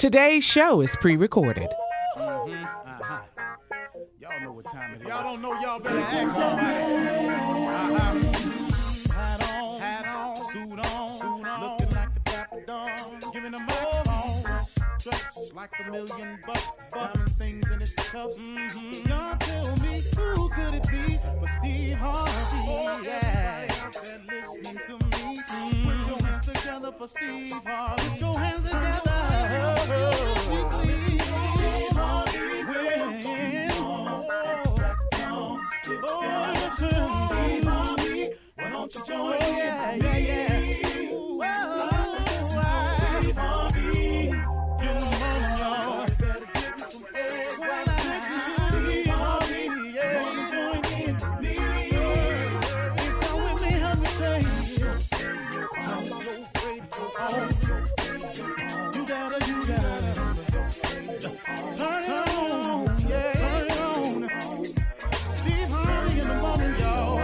Today's show is pre-recorded. Y'all know what time it is. Y'all don't know, y'all better ask somebody. Hat on, suit on, looking like the Dapper Dawn, giving them all dressed like $1 million, diamond things in its cuffs. Y'all tell me who could it be but Steve Harvey? Yeah, listening to me. Put your hands together for Steve Harvey. Put your hands together. Why don't you join me? Yeah. Steve Harvey, get on, y'all. Better give me some eggs while I listen to Steve Harvey. Yeah, you join in with me. If you're with me, help me say, turn your radio on. You gotta turn it on. Yeah, turn it on. Steve Harvey in the morning, y'all.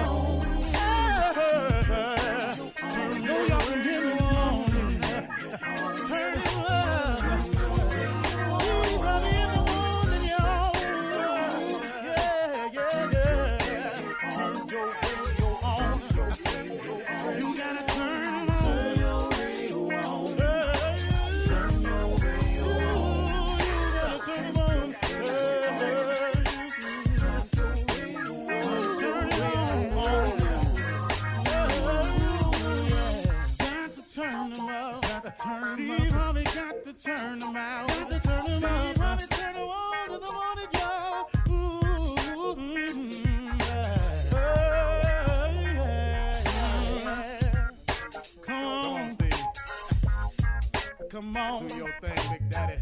Steve Harvey got to turn them out. Got to turn them out. Steve Harvey turn them on in the morning, y'all. Come on, Steve. Come on. Do your thing, Big Daddy.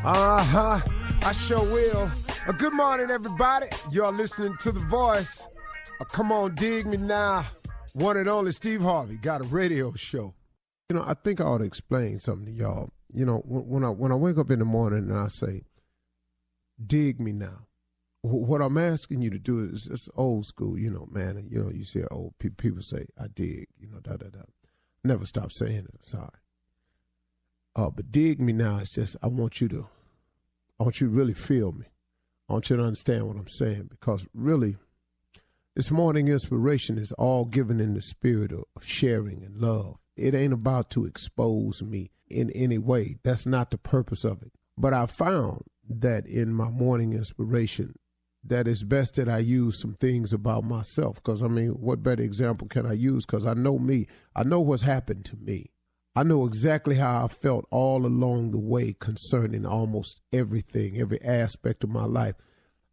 I sure will. Good morning, everybody. Y'all listening to The Voice. Come on, dig me now. One and only Steve Harvey got a radio show. You know, I think I ought to explain something to y'all. You know, when I wake up in the morning and I say, dig me now, what I'm asking you to do is it's old school, you know, man. And, you know, you see old people say, I dig, you know, da-da-da. Never stop saying it. I'm sorry. But dig me now is just, I want you to really feel me. I want you to understand what I'm saying, because really, this morning inspiration is all given in the spirit of sharing and love. It ain't about to expose me in any way. That's not the purpose of it. But I found that in my morning inspiration, that it's best that I use some things about myself. Because, I mean, what better example can I use? Because I know me. I know what's happened to me. I know exactly how I felt all along the way concerning almost everything, every aspect of my life.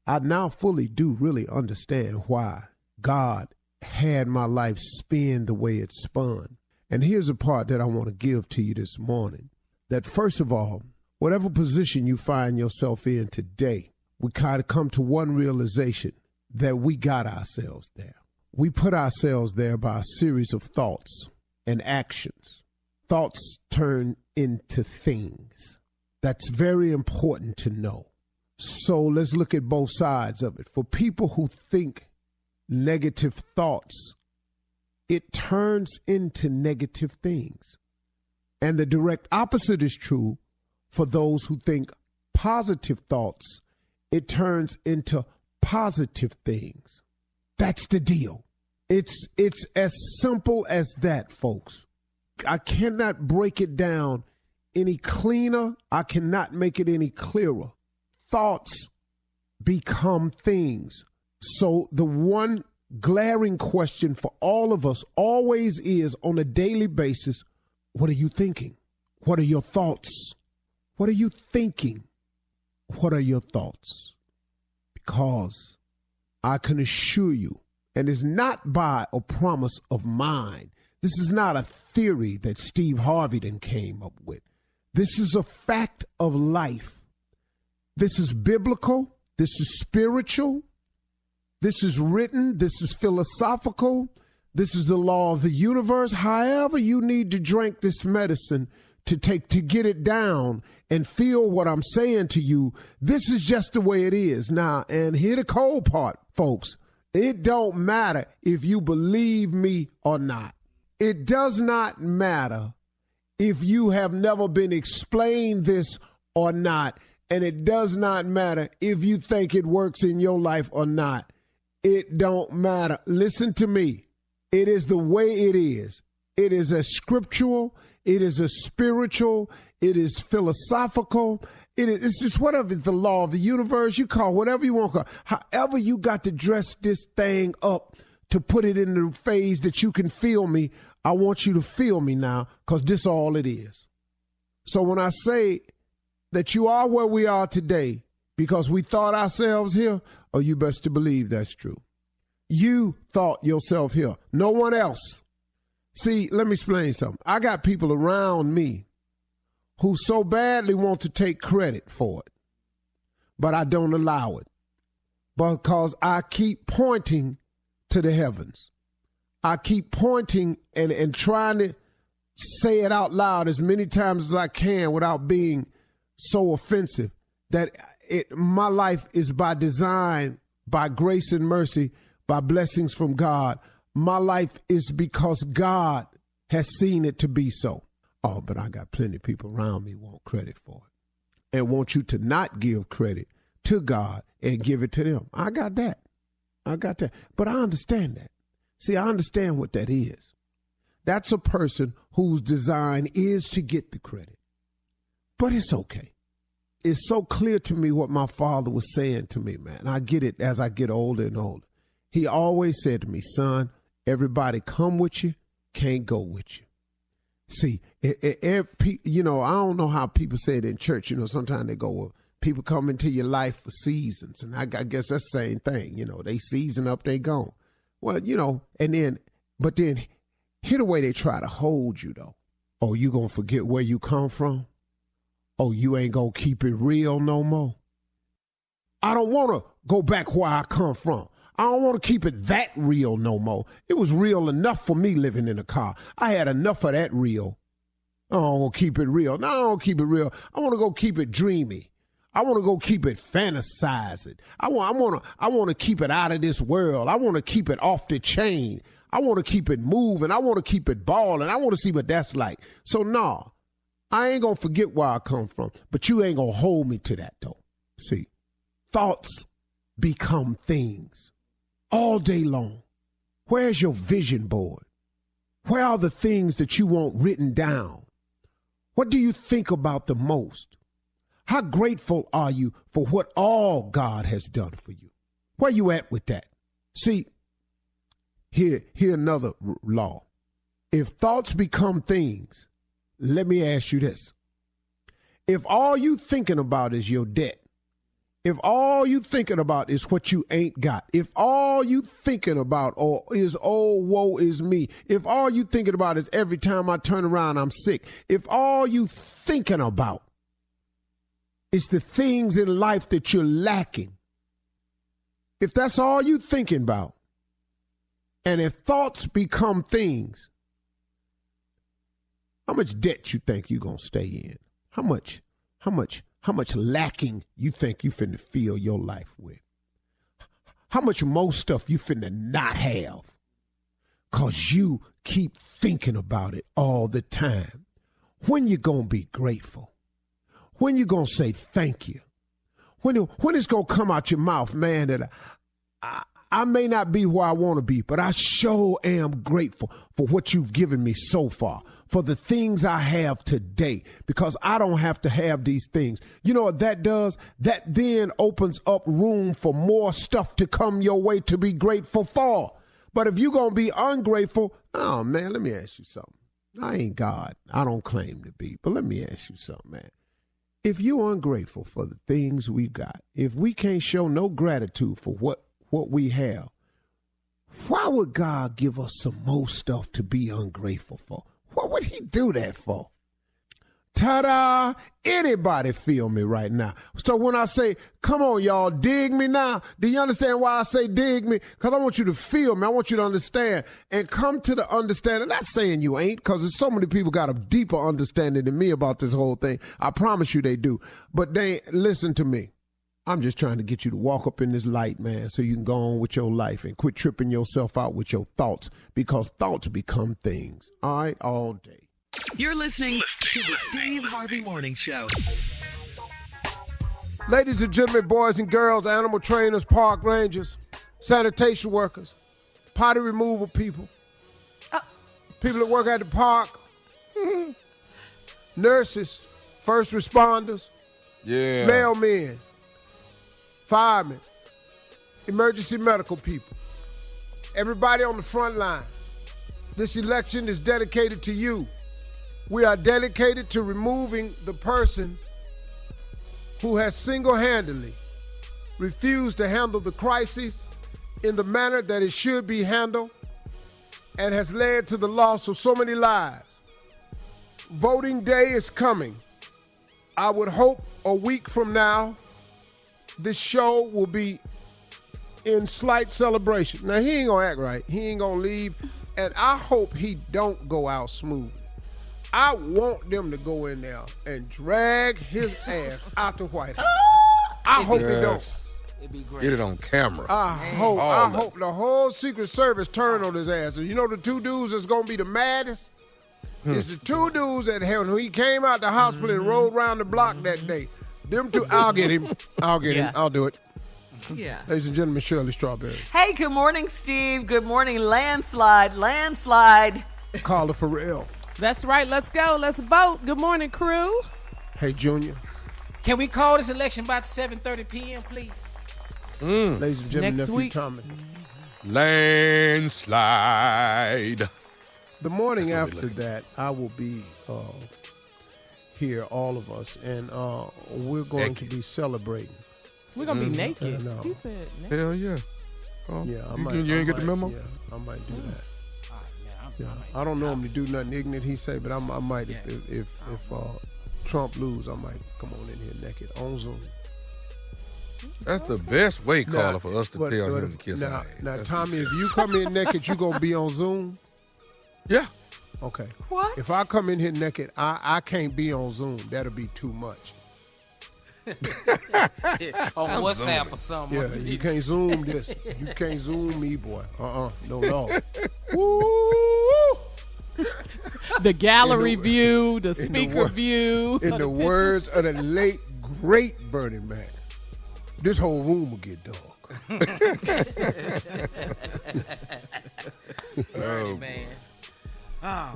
I now fully do really understand why God had my life spin the way it spun. And here's a part that I want to give to you this morning, that first of all, whatever position you find yourself in today, we kind of come to one realization, that we got ourselves there. We put ourselves there by a series of thoughts and actions. Thoughts turn into things. That's very important to know. So let's look at both sides of it. For people who think negative thoughts, it turns into negative things. And the direct opposite is true for those who think positive thoughts. It turns into positive things. That's the deal. It's as simple as that, folks. I cannot break it down any cleaner. I cannot make it any clearer. Thoughts become things. So the one glaring question for all of us always is, on a daily basis, what are you thinking? What are your thoughts? What are you thinking? What are your thoughts? Because I can assure you, and it's not by a promise of mine. This is not a theory that Steve Harvey then came up with. This is a fact of life. This is biblical. This is spiritual. This is written. This is philosophical. This is the law of the universe. However you need to drink this medicine to get it down and feel what I'm saying to you, this is just the way it is. Now, and here the cold part, folks. It don't matter if you believe me or not. It does not matter if you have never been explained this or not. And it does not matter if you think it works in your life or not. It don't matter. Listen to me. It is the way it is. It is a scriptural. It is a spiritual. It is philosophical. It's just whatever is the law of the universe. You call whatever you want to call. However you got to dress this thing up to put it in the phase that you can feel me, I want you to feel me now, because this all it is. So when I say that you are where we are today because we thought ourselves here, or you best to believe that's true. You thought yourself here. No one else. See, let me explain something. I got people around me who so badly want to take credit for it, but I don't allow it because I keep pointing to the heavens. I keep pointing and trying to say it out loud as many times as I can without being so offensive, that my life is by design, by grace and mercy, by blessings from God. My life is because God has seen it to be so. Oh, but I got plenty of people around me want credit for it and want you to not give credit to God and give it to them. I got that. But I understand that. See, I understand what that is. That's a person whose design is to get the credit. But it's okay. It's so clear to me what my father was saying to me, man. I get it as I get older and older. He always said to me, son, everybody come with you, can't go with you. See, I don't know how people say it in church. Sometimes they go, well, people come into your life for seasons. And I guess that's the same thing. They season up, they gone. Well, but then hear the way they try to hold you, though. Oh, you going to forget where you come from? Oh, you ain't going to keep it real no more? I don't want to go back where I come from. I don't want to keep it that real no more. It was real enough for me living in a car. I had enough of that real. I don't want to keep it real. No, I don't keep it real. I want to go keep it dreamy. I want to go keep it fantasizing. I want to keep it out of this world. I want to keep it off the chain. I want to keep it moving. I want to keep it balling. I want to see what that's like. So, no. I ain't going to forget where I come from, but you ain't going to hold me to that, though. See, thoughts become things all day long. Where's your vision board? Where are the things that you want written down? What do you think about the most? How grateful are you for what all God has done for you? Where you at with that? See, here another law. If thoughts become things, let me ask you this. If all you thinking about is your debt, if all you thinking about is what you ain't got, if all you thinking about is, oh, woe is me, if all you thinking about is every time I turn around, I'm sick, if all you thinking about is the things in life that you're lacking, if that's all you thinking about, and if thoughts become things, how much debt you think you gonna stay in? How much lacking you think you finna fill your life with? How much more stuff you finna not have? Cause you keep thinking about it all the time. When you gonna be grateful? When you gonna say thank you? When it's gonna come out your mouth, man, that I may not be where I want to be, but I sure am grateful for what you've given me so far, for the things I have today, because I don't have to have these things. You know what that does? That then opens up room for more stuff to come your way to be grateful for. But if you're going to be ungrateful, oh, man, let me ask you something. I ain't God. I don't claim to be, but let me ask you something, man. If you're ungrateful for the things we got, if we can't show no gratitude for what we have, why would God give us some more stuff to be ungrateful for? What would he do that for? Ta-da! Anybody feel me right now? So when I say, come on, y'all, dig me now, do you understand why I say dig me? Because I want you to feel me. I want you to understand and come to the understanding. Not saying you ain't, because there's so many people got a deeper understanding than me about this whole thing. I promise you they do. But they listen to me. I'm just trying to get you to walk up in this light, man, so you can go on with your life and quit tripping yourself out with your thoughts, because thoughts become things, all right, all day. You're listening to the Steve Harvey Morning Show. Ladies and gentlemen, boys and girls, animal trainers, park rangers, sanitation workers, potty removal people, people that work at the park, nurses, first responders, mailmen, firemen, emergency medical people, everybody on the front line. This election is dedicated to you. We are dedicated to removing the person who has single-handedly refused to handle the crisis in the manner that it should be handled and has led to the loss of so many lives. Voting day is coming. I would hope a week from now, this show will be in slight celebration. Now, he ain't gonna act right. He ain't gonna leave, and I hope he don't go out smoothly. I want them to go in there and drag his ass out the White House. I hope they don't. It'd be great. Get it on camera. I hope the whole Secret Service turn on his ass. And you know the two dudes that's going to be the maddest? It's the two dudes that when he came out the hospital and rode around the block that day. Them two, I'll get him. I'll do it. Yeah. Ladies and gentlemen, Shirley Strawberry. Hey, good morning, Steve. Good morning, landslide. Carla Farrell. That's right. Let's go. Let's vote. Good morning, crew. Hey, Junior. Can we call this election by 7:30 p.m., please? Ladies and gentlemen, Next Nephew week. Thomas. Landslide. The morning after that, I will be here, all of us, and we're going to be celebrating. We're going to be naked. No. He said naked. Hell yeah. Oh, Yeah, you ain't get the memo? Yeah, I might do that. Yeah, I don't know him to do nothing ignorant, he say, but I might, if Trump lose, I might come on in here naked on Zoom. That's the best way, Carla, for us to tell him to kiss our ass. Now, Tommy, if you come in naked, you going to be on Zoom? Yeah. Okay. What? If I come in here naked, I can't be on Zoom. That'll be too much. On WhatsApp or something. Yeah, you can't Zoom this. You can't Zoom me, boy. No. Woo! The gallery view, the speaker view. In the words of the late, great Bernie Mac, this whole room will get dark. Man.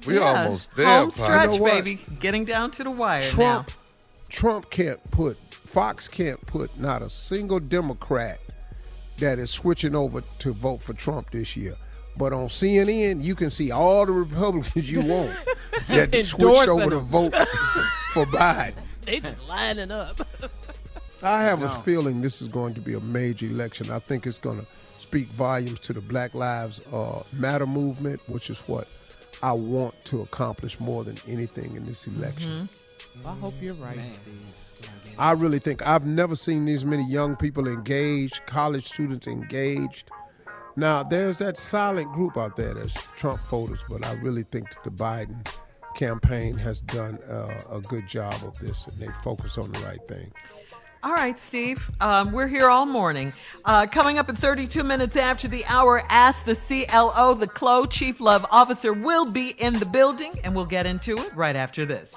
We almost there, Home Pop. stretch, You know what? baby. Getting down to the wire now. Fox can't put not a single Democrat that is switching over to vote for Trump this year. But on CNN, you can see all the Republicans you want that switched over to vote for Biden. They just lining up. I have a feeling this is going to be a major election. I think it's going to speak volumes to the Black Lives Matter movement, which is what I want to accomplish more than anything in this election. I hope you're right, Steve. I really think I've never seen these many young people engaged, college students engaged. Now, there's that silent group out there that's Trump voters, but I really think that the Biden campaign has done a good job of this, and they focus on the right thing. All right, Steve. We're here all morning. Coming up at 32 minutes after the hour, Ask the CLO. The CLO Chief Love Officer will be in the building, and we'll get into it right after this.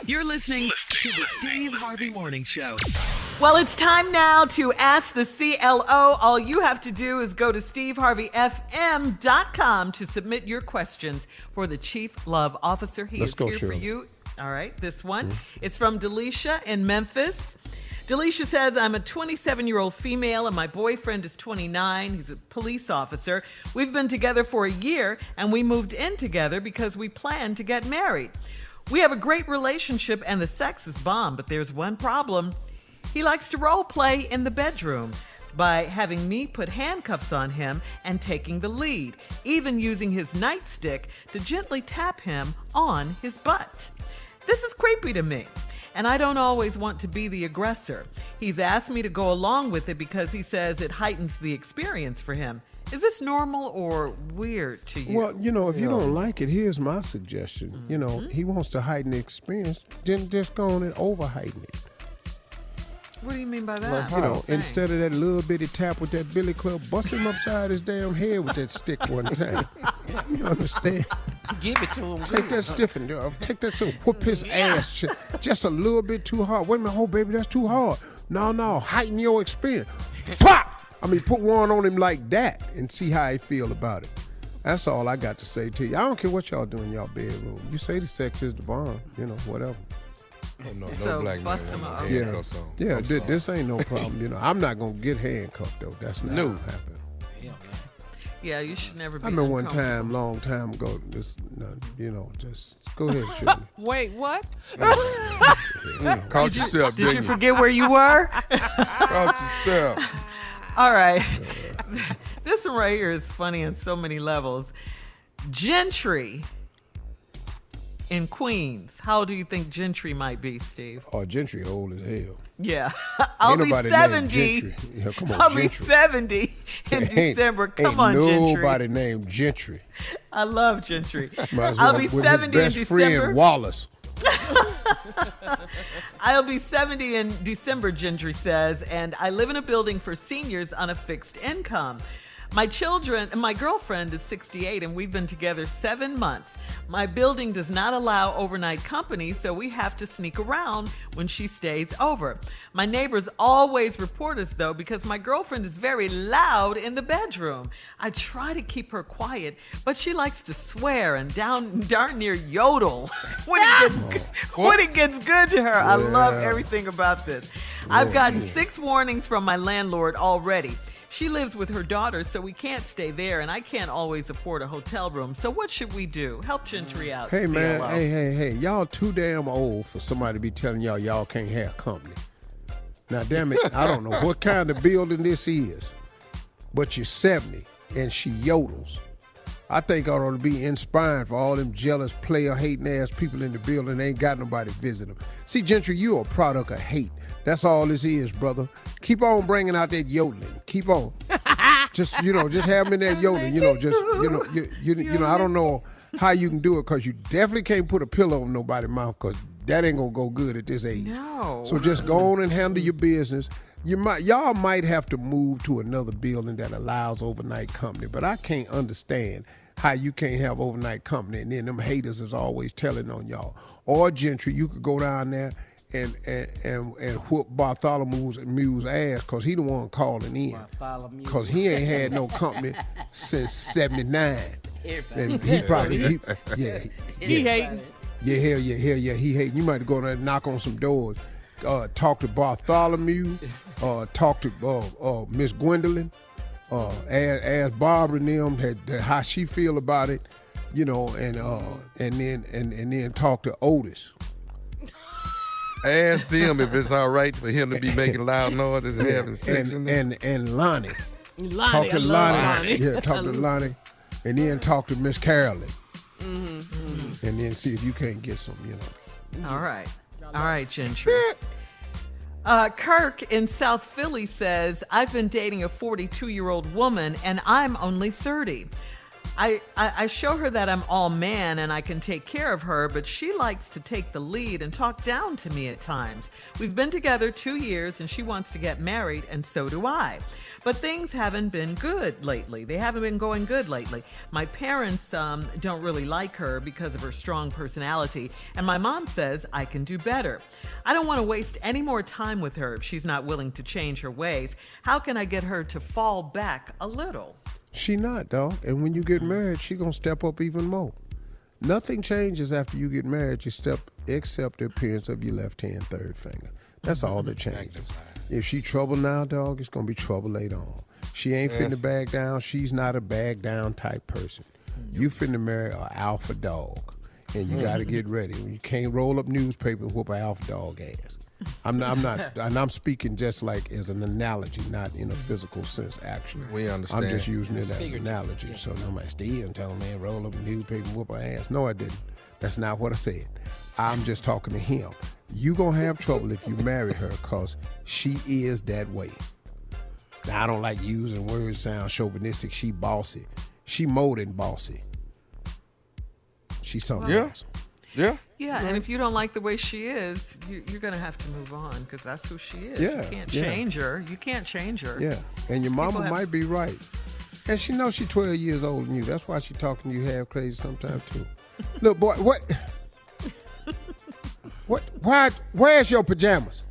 You're listening to the Steve Harvey Morning Show. Well, it's time now to Ask the CLO. All you have to do is go to steveharveyfm.com to submit your questions for the Chief Love Officer. He is here for you. All right, this one. It's from Delisha in Memphis. Delisha says, I'm a 27-year-old female and my boyfriend is 29. He's a police officer. We've been together for a year and we moved in together because we plan to get married. We have a great relationship and the sex is bomb, but there's one problem. He likes to role play in the bedroom by having me put handcuffs on him and taking the lead, even using his nightstick to gently tap him on his butt. This is creepy to me, and I don't always want to be the aggressor. He's asked me to go along with it because he says it heightens the experience for him. Is this normal or weird to you? Well, if you don't like it, here's my suggestion. He wants to heighten the experience, then just go on and over-heighten it. What do you mean by that? Instead of that little bitty tap with that billy club, bust him upside his damn head with that stick one time. You understand? Give it to him. Take that stiffing. Take that to whoop his ass just a little bit too hard. Wait a minute, baby, that's too hard. No, heighten your experience. Fuck! I mean, put one on him like that and see how he feel about it. That's all I got to say to you. I don't care what y'all do in y'all bedroom. You say the sex is the bomb, whatever. Oh, no So black man bust want him no up. handcuffs on. Yeah, this ain't no problem. I'm not going to get handcuffed, though. That's not going to happen. Yeah, you should never be I remember one uncomfortable. time, long time ago, just go ahead, Shirley. Wait, what? Caught yourself, Did you didn't you? forget where you were? Caught yourself. All right. This one right here is funny on so many levels. Gentry in Queens. How old do you think Gentry might be, Steve? Oh, Gentry old as hell. Yeah. I'll be nobody named 70. Gentry. Yeah, come on, I'll be Gentry. 70 in December. Come on, ain't Gentry. nobody named Gentry. I love Gentry. Might as I'll well be with 70 in his best December. friend, Wallace. I'll be 70 in December, Gentry says, and I live in a building for seniors on a fixed income. My girlfriend is 68, and we've been together 7 months. My building does not allow overnight company, so we have to sneak around when she stays over. My neighbors always report us, though, because my girlfriend is very loud in the bedroom. I try to keep her quiet, but she likes to swear and darn near yodel when it gets good to her. I love everything about this. I've gotten 6 warnings from my landlord already. She lives with her daughter, so we can't stay there, and I can't always afford a hotel room. So what should we do? Help Gentry out. Hey, man, CLO. hey. Y'all too damn old for somebody to be telling y'all can't have company. Now, damn it, I don't know what kind of building this is, but you're 70 and she yodels. I think I ought to be inspiring for all them jealous, player-hating ass people in the building. They ain't got nobody visit them. See, Gentry, you a product of hate. That's all this is, brother. Keep on bringing out that yodeling. Keep on. just have them in that yodeling. I don't know how you can do it because you definitely can't put a pillow on nobody's mouth because that ain't gonna go good at this age. No. So just go on and handle your business. Y'all might have to move to another building that allows overnight company, but I can't understand how you can't have overnight company and then them haters is always telling on y'all. Or Gentry, you could go down there and whoop Bartholomew's ass because he the one calling in. Because he ain't had no company since 79. And he probably, he hating. Yeah, hell yeah, he hating. You might go there and knock on some doors. Talk to Bartholomew, talk to Miss Gwendolyn, ask Barbara and them how she feel about it, and then talk to Otis. Ask them if it's all right for him to be making loud noises and having sex in there. And Lonnie. Talk to Lonnie. Yeah, talk to Lonnie. And then talk to Miss Carla. Mm-hmm. And then see if you can't get some, All right, Gentry. Kirk in South Philly says, I've been dating a 42-year-old woman and I'm only 30. I show her that I'm all man and I can take care of her, but she likes to take the lead and talk down to me at times. We've been together 2 years and she wants to get married, and so do I. But things haven't been good lately. They haven't been going good lately. My parents don't really like her because of her strong personality, and my mom says I can do better. I don't want to waste any more time with her if she's not willing to change her ways. How can I get her to fall back a little? She not, dog. And when you get married, she gonna step up even more. Nothing changes after you get married. Except the appearance of your left hand third finger. That's all that changes. If she trouble now, dog, it's gonna be trouble later on. She ain't finna bag down. She's not a bag down type person. You finna marry an alpha dog, and you gotta get ready. You can't roll up newspaper and whoop an alpha dog ass. I'm not, and I'm speaking just like as an analogy, not in a physical sense, actually. We understand. I'm just using it as an analogy. Yeah. So nobody Steve told me roll up a newspaper and whoop her ass. No, I didn't. That's not what I said. I'm just talking to him. You gonna have trouble if you marry her because she is that way. Now, I don't like using words sound chauvinistic. She bossy. She more than bossy. She's something else. Yeah. Yeah, and if you don't like the way she is, you're going to have to move on because that's who she is. Yeah, you can't change her. You can't change her. Yeah, and your mama might be right. And she knows she's 12 years older than you. That's why she talking to you half crazy sometimes, too. Look, boy, where's your pajamas?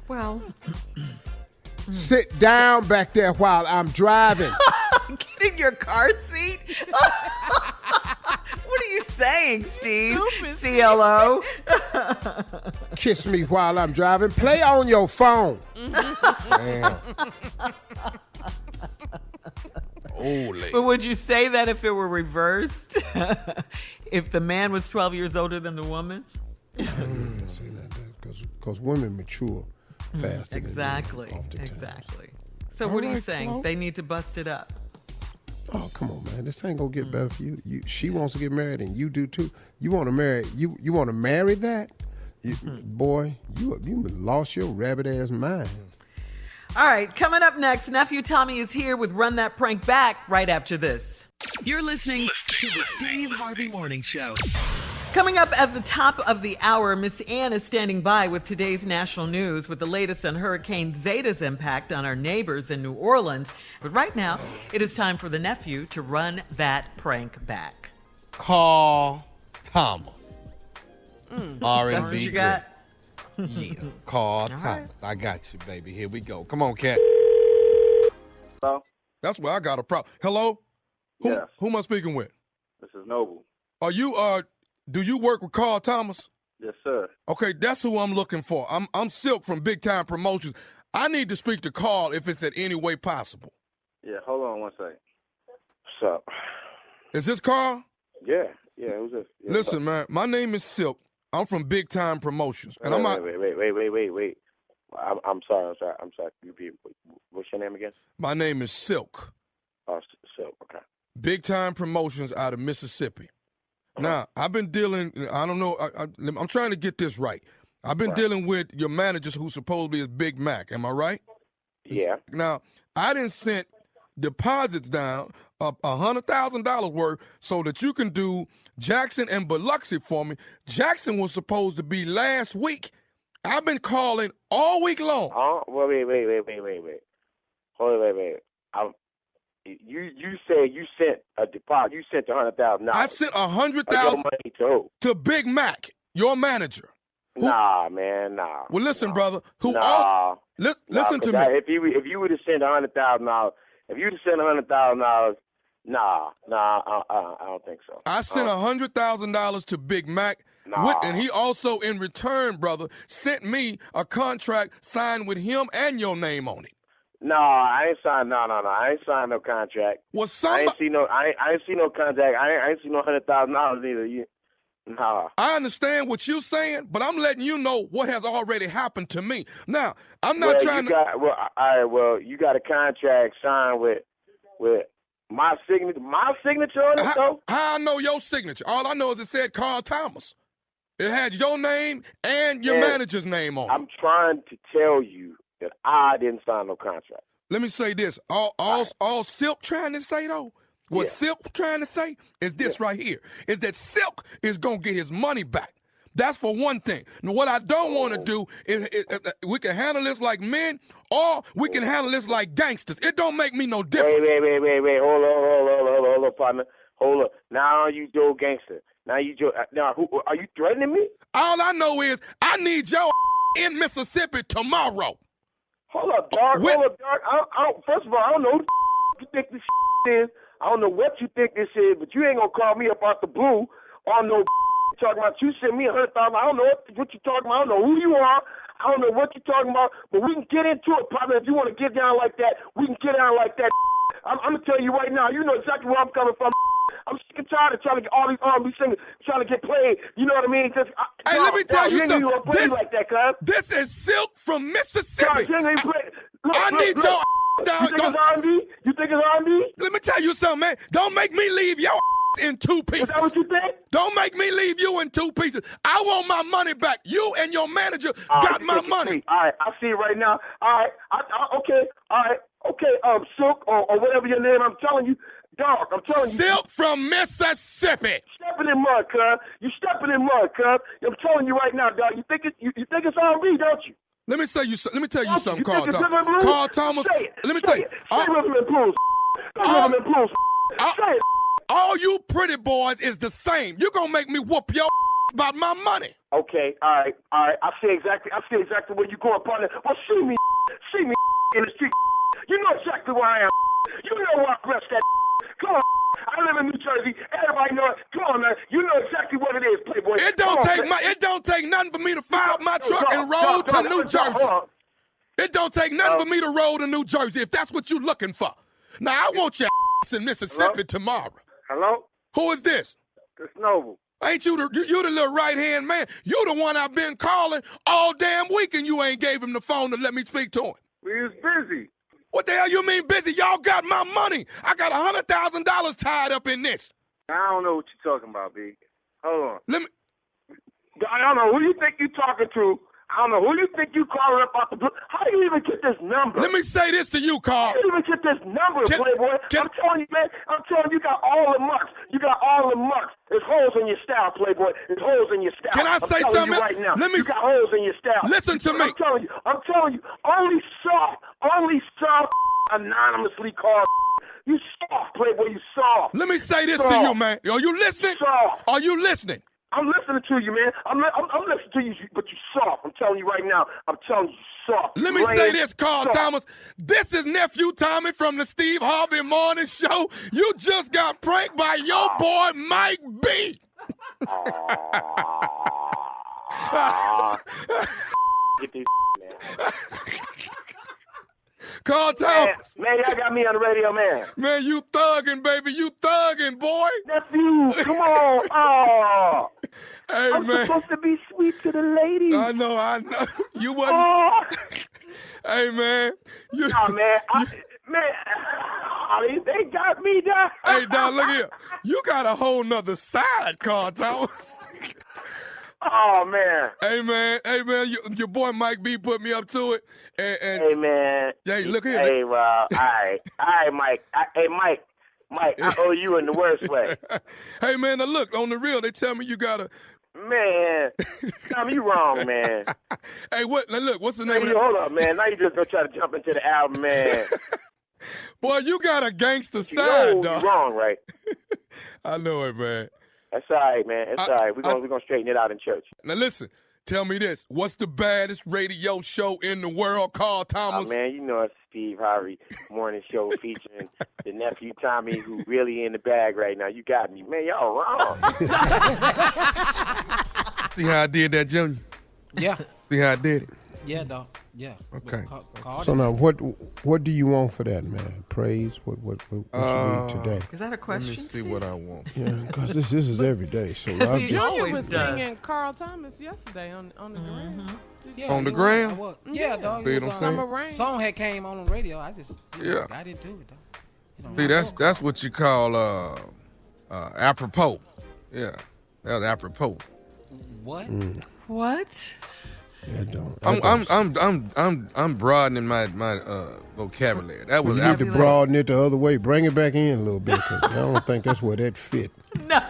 Well. Sit down back there while I'm driving. Get in your car seat? What are you saying, Steve? CLO? Kiss me while I'm driving. Play on your phone. Damn. Holy. But would you say that if it were reversed? If the man was 12 years older than the woman? Say that because women mature faster exactly, than men oftentimes. Exactly. So what are you saying? Flo? They need to bust it up. Oh, come on, man. This ain't gonna get better for you. She wants to get married and you do too. You want to marry you want to marry that? Boy, you lost your rabbit ass mind. All right, coming up next, Nephew Tommy is here with Run That Prank Back right after this. You're listening to the Steve Harvey Morning Show. Coming up at the top of the hour, Miss Ann is standing by with today's national news with the latest on Hurricane Zeta's impact on our neighbors in New Orleans. But right now, it is time for the nephew to run that prank back. Carl Thomas. That's R&B. what you got? Yeah, Carl Thomas. I got you, baby. Here we go. Come on, cat. Hello? That's where I got a problem. Hello? Yes. Who am I speaking with? This is Noble. Are you, do you work with Carl Thomas? Yes, sir. Okay, that's who I'm looking for. I'm Silk from Big Time Promotions. I need to speak to Carl if it's at any way possible. Yeah, hold on one second. What's up? Is this Carl? Yeah, who's this? Yeah, Listen, man, my name is Silk. I'm from Big Time Promotions. And I'm out. Wait. I'm sorry. You repeat. What's your name again? My name is Silk. Oh, Silk, okay. Big Time Promotions out of Mississippi. Now, I've been dealing, I don't know, I'm trying to get this right. I've been dealing with your managers who supposedly is Big Mac. Am I right? Yeah. Now, I didn't send deposits down of $100,000 worth so that you can do Jackson and Biloxi for me. Jackson was supposed to be last week. I've been calling all week long. Oh, well, wait. Hold on, wait. You said you sent a deposit. You sent $100,000. I sent $100,000 to Big Mac, your manager. Nah, man, nah. Well, listen, brother. Listen to me. If you would have sent $100,000, nah, I don't think so. I sent $100,000 to Big Mac, and he also, in return, brother, sent me a contract signed with him and your name on it. No, I ain't signed. No. I ain't signed no contract. Well, I ain't see no contract. I ain't see no $100,000 either. No. I understand what you're saying, but I'm letting you know what has already happened to me. Now, I'm not trying to. You got a contract signed with my signature. My signature on it, though. How I know your signature? All I know is it said Carl Thomas. It had your name and your manager's name on it. I'm trying to tell you that I didn't sign no contract. Let me say this. All Silk trying to say, though, what Silk trying to say is this right here, is that Silk is going to get his money back. That's for one thing. Now, what I don't want to do is we can handle this like men or we can handle this like gangsters. It don't make me no difference. Wait. Hold on, partner. Hold up. Now you do gangster. Now, who are you threatening me? All I know is I need your in Mississippi tomorrow. Hold up, dog. First of all, I don't know who you think this is. I don't know what you think this is, but you ain't gonna call me up out the blue. I don't know talking about. You send me $100,000. I don't know what you're talking about. I don't know who you are. I don't know what you're talking about. But we can get into it, partner. If you want to get down like that, we can get down like that. I'm gonna tell you right now. You know exactly where I'm coming from. I'm sick and tired of trying to get all these R&B singers trying to get played. You know what I mean? Hey, let me tell you something. This is Silk from Mississippi. I need your down. You think it's R&B? Let me tell you something, man. Don't make me leave your in two pieces. Is that what you think? Don't make me leave you in two pieces. I want my money back. You and your manager got my money. All right, I see it right now. All right, okay. All right, okay. Silk or whatever your name. I'm telling you. Dog, I'm telling you. Silk from Mississippi. Stepping in mud, cuz. You stepping in mud, cuz. I'm telling you right now, dog. You think it's R&B, don't you? Let me tell you something, Carl Thomas. Thomas. Carl Thomas, let me tell you. Say Riverman Blues. Riverman Blues. Say it. All you pretty boys is the same. You're going to make me whoop your about my money. Okay, all right. I see exactly where you're going, partner. Well, see me in the street. You know exactly where I am. You know where I rest that. Come on. I live in New Jersey. Everybody know it. Come on, man. You know exactly what it is, Playboy. It don't take nothing for me to fire up my truck and roll to New Jersey. It don't take nothing for me to roll to New Jersey if that's what you're looking for. Now, I want your in Mississippi tomorrow. Hello? Who is this? It's Noble. Ain't you the little right-hand man? You the one I've been calling all damn week and you ain't gave him the phone to let me speak to him. We was busy. What the hell you mean busy? Y'all got my money. I got $100,000 tied up in this. I don't know what you're talking about, B. Hold on. I don't know who you think you're talking to. I don't know who you think you calling up out the blue. How do you even get this number? Let me say this to you, Carl. How do you even get this number, Playboy? I'm telling you, man. I'm telling you, you got all the marks. You got all the marks. There's holes in your style, Playboy. There's holes in your style. Can I say something right now? You got holes in your style. Listen to me. I'm telling you, only soft, anonymously called. You soft, Playboy. You soft. Let me say this to you, man. Are you listening? Soft. Are you listening? I'm listening to you, man. I'm listening to you, but you soft. I'm telling you right now. I'm telling you, soft. Let me say this, Carl Thomas. This is Nephew Tommy from the Steve Harvey Morning Show. You just got pranked by your boy Mike B. Get these, man. Carl Thomas. Man, y'all got me on the radio, man. Man, you thugging, baby. You thugging, boy. Nephew, come on. Oh. Hey, I'm man. supposed to be sweet to the ladies. I know. You wasn't. Oh. Hey, man. Nah, man. They got me down. Hey, Don, look here. You got a whole nother side, Carl Thomas. Oh, man. Hey, man. Your boy Mike B put me up to it. And hey, man. Hey, look here. Hey, well, all right, Mike. Mike, I owe you in the worst way. Hey, man, now look, on the real, they tell me you got to... Man, Tommy, you wrong, man. Hey, now look, what's the name of it? Hold up, man. Now you just going to try to jump into the album, man. Boy, you got a gangster side, dog. You wrong, right? I know it, man. That's all right, man. It's all right. We're gonna straighten it out in church. Now listen, tell me this: what's the baddest radio show in the world, Carl Thomas? Oh man, you know it's Steve Harvey Morning Show featuring the Nephew Tommy, who really in the bag right now. You got me, man. Y'all wrong. See how I did that, Junior? Yeah. See how I did it? Yeah, dog. Yeah. Okay. So now, what do you want for that, man? Praise? What you need today? Is that a question? Let me see what I want. Yeah, because this is every day. So I just Junior was singing Carl Thomas yesterday on the gram. Yeah, on the gram? Yeah, dog. See what I'm saying? Summer Rain. Song had came on the radio. I just got into it, dog. See, that's what you call apropos. Yeah, that was apropos. What? What? I'm broadening my vocabulary. That was you need to broaden it the other way. Bring it back in a little bit, because I don't think that's where that fit. No.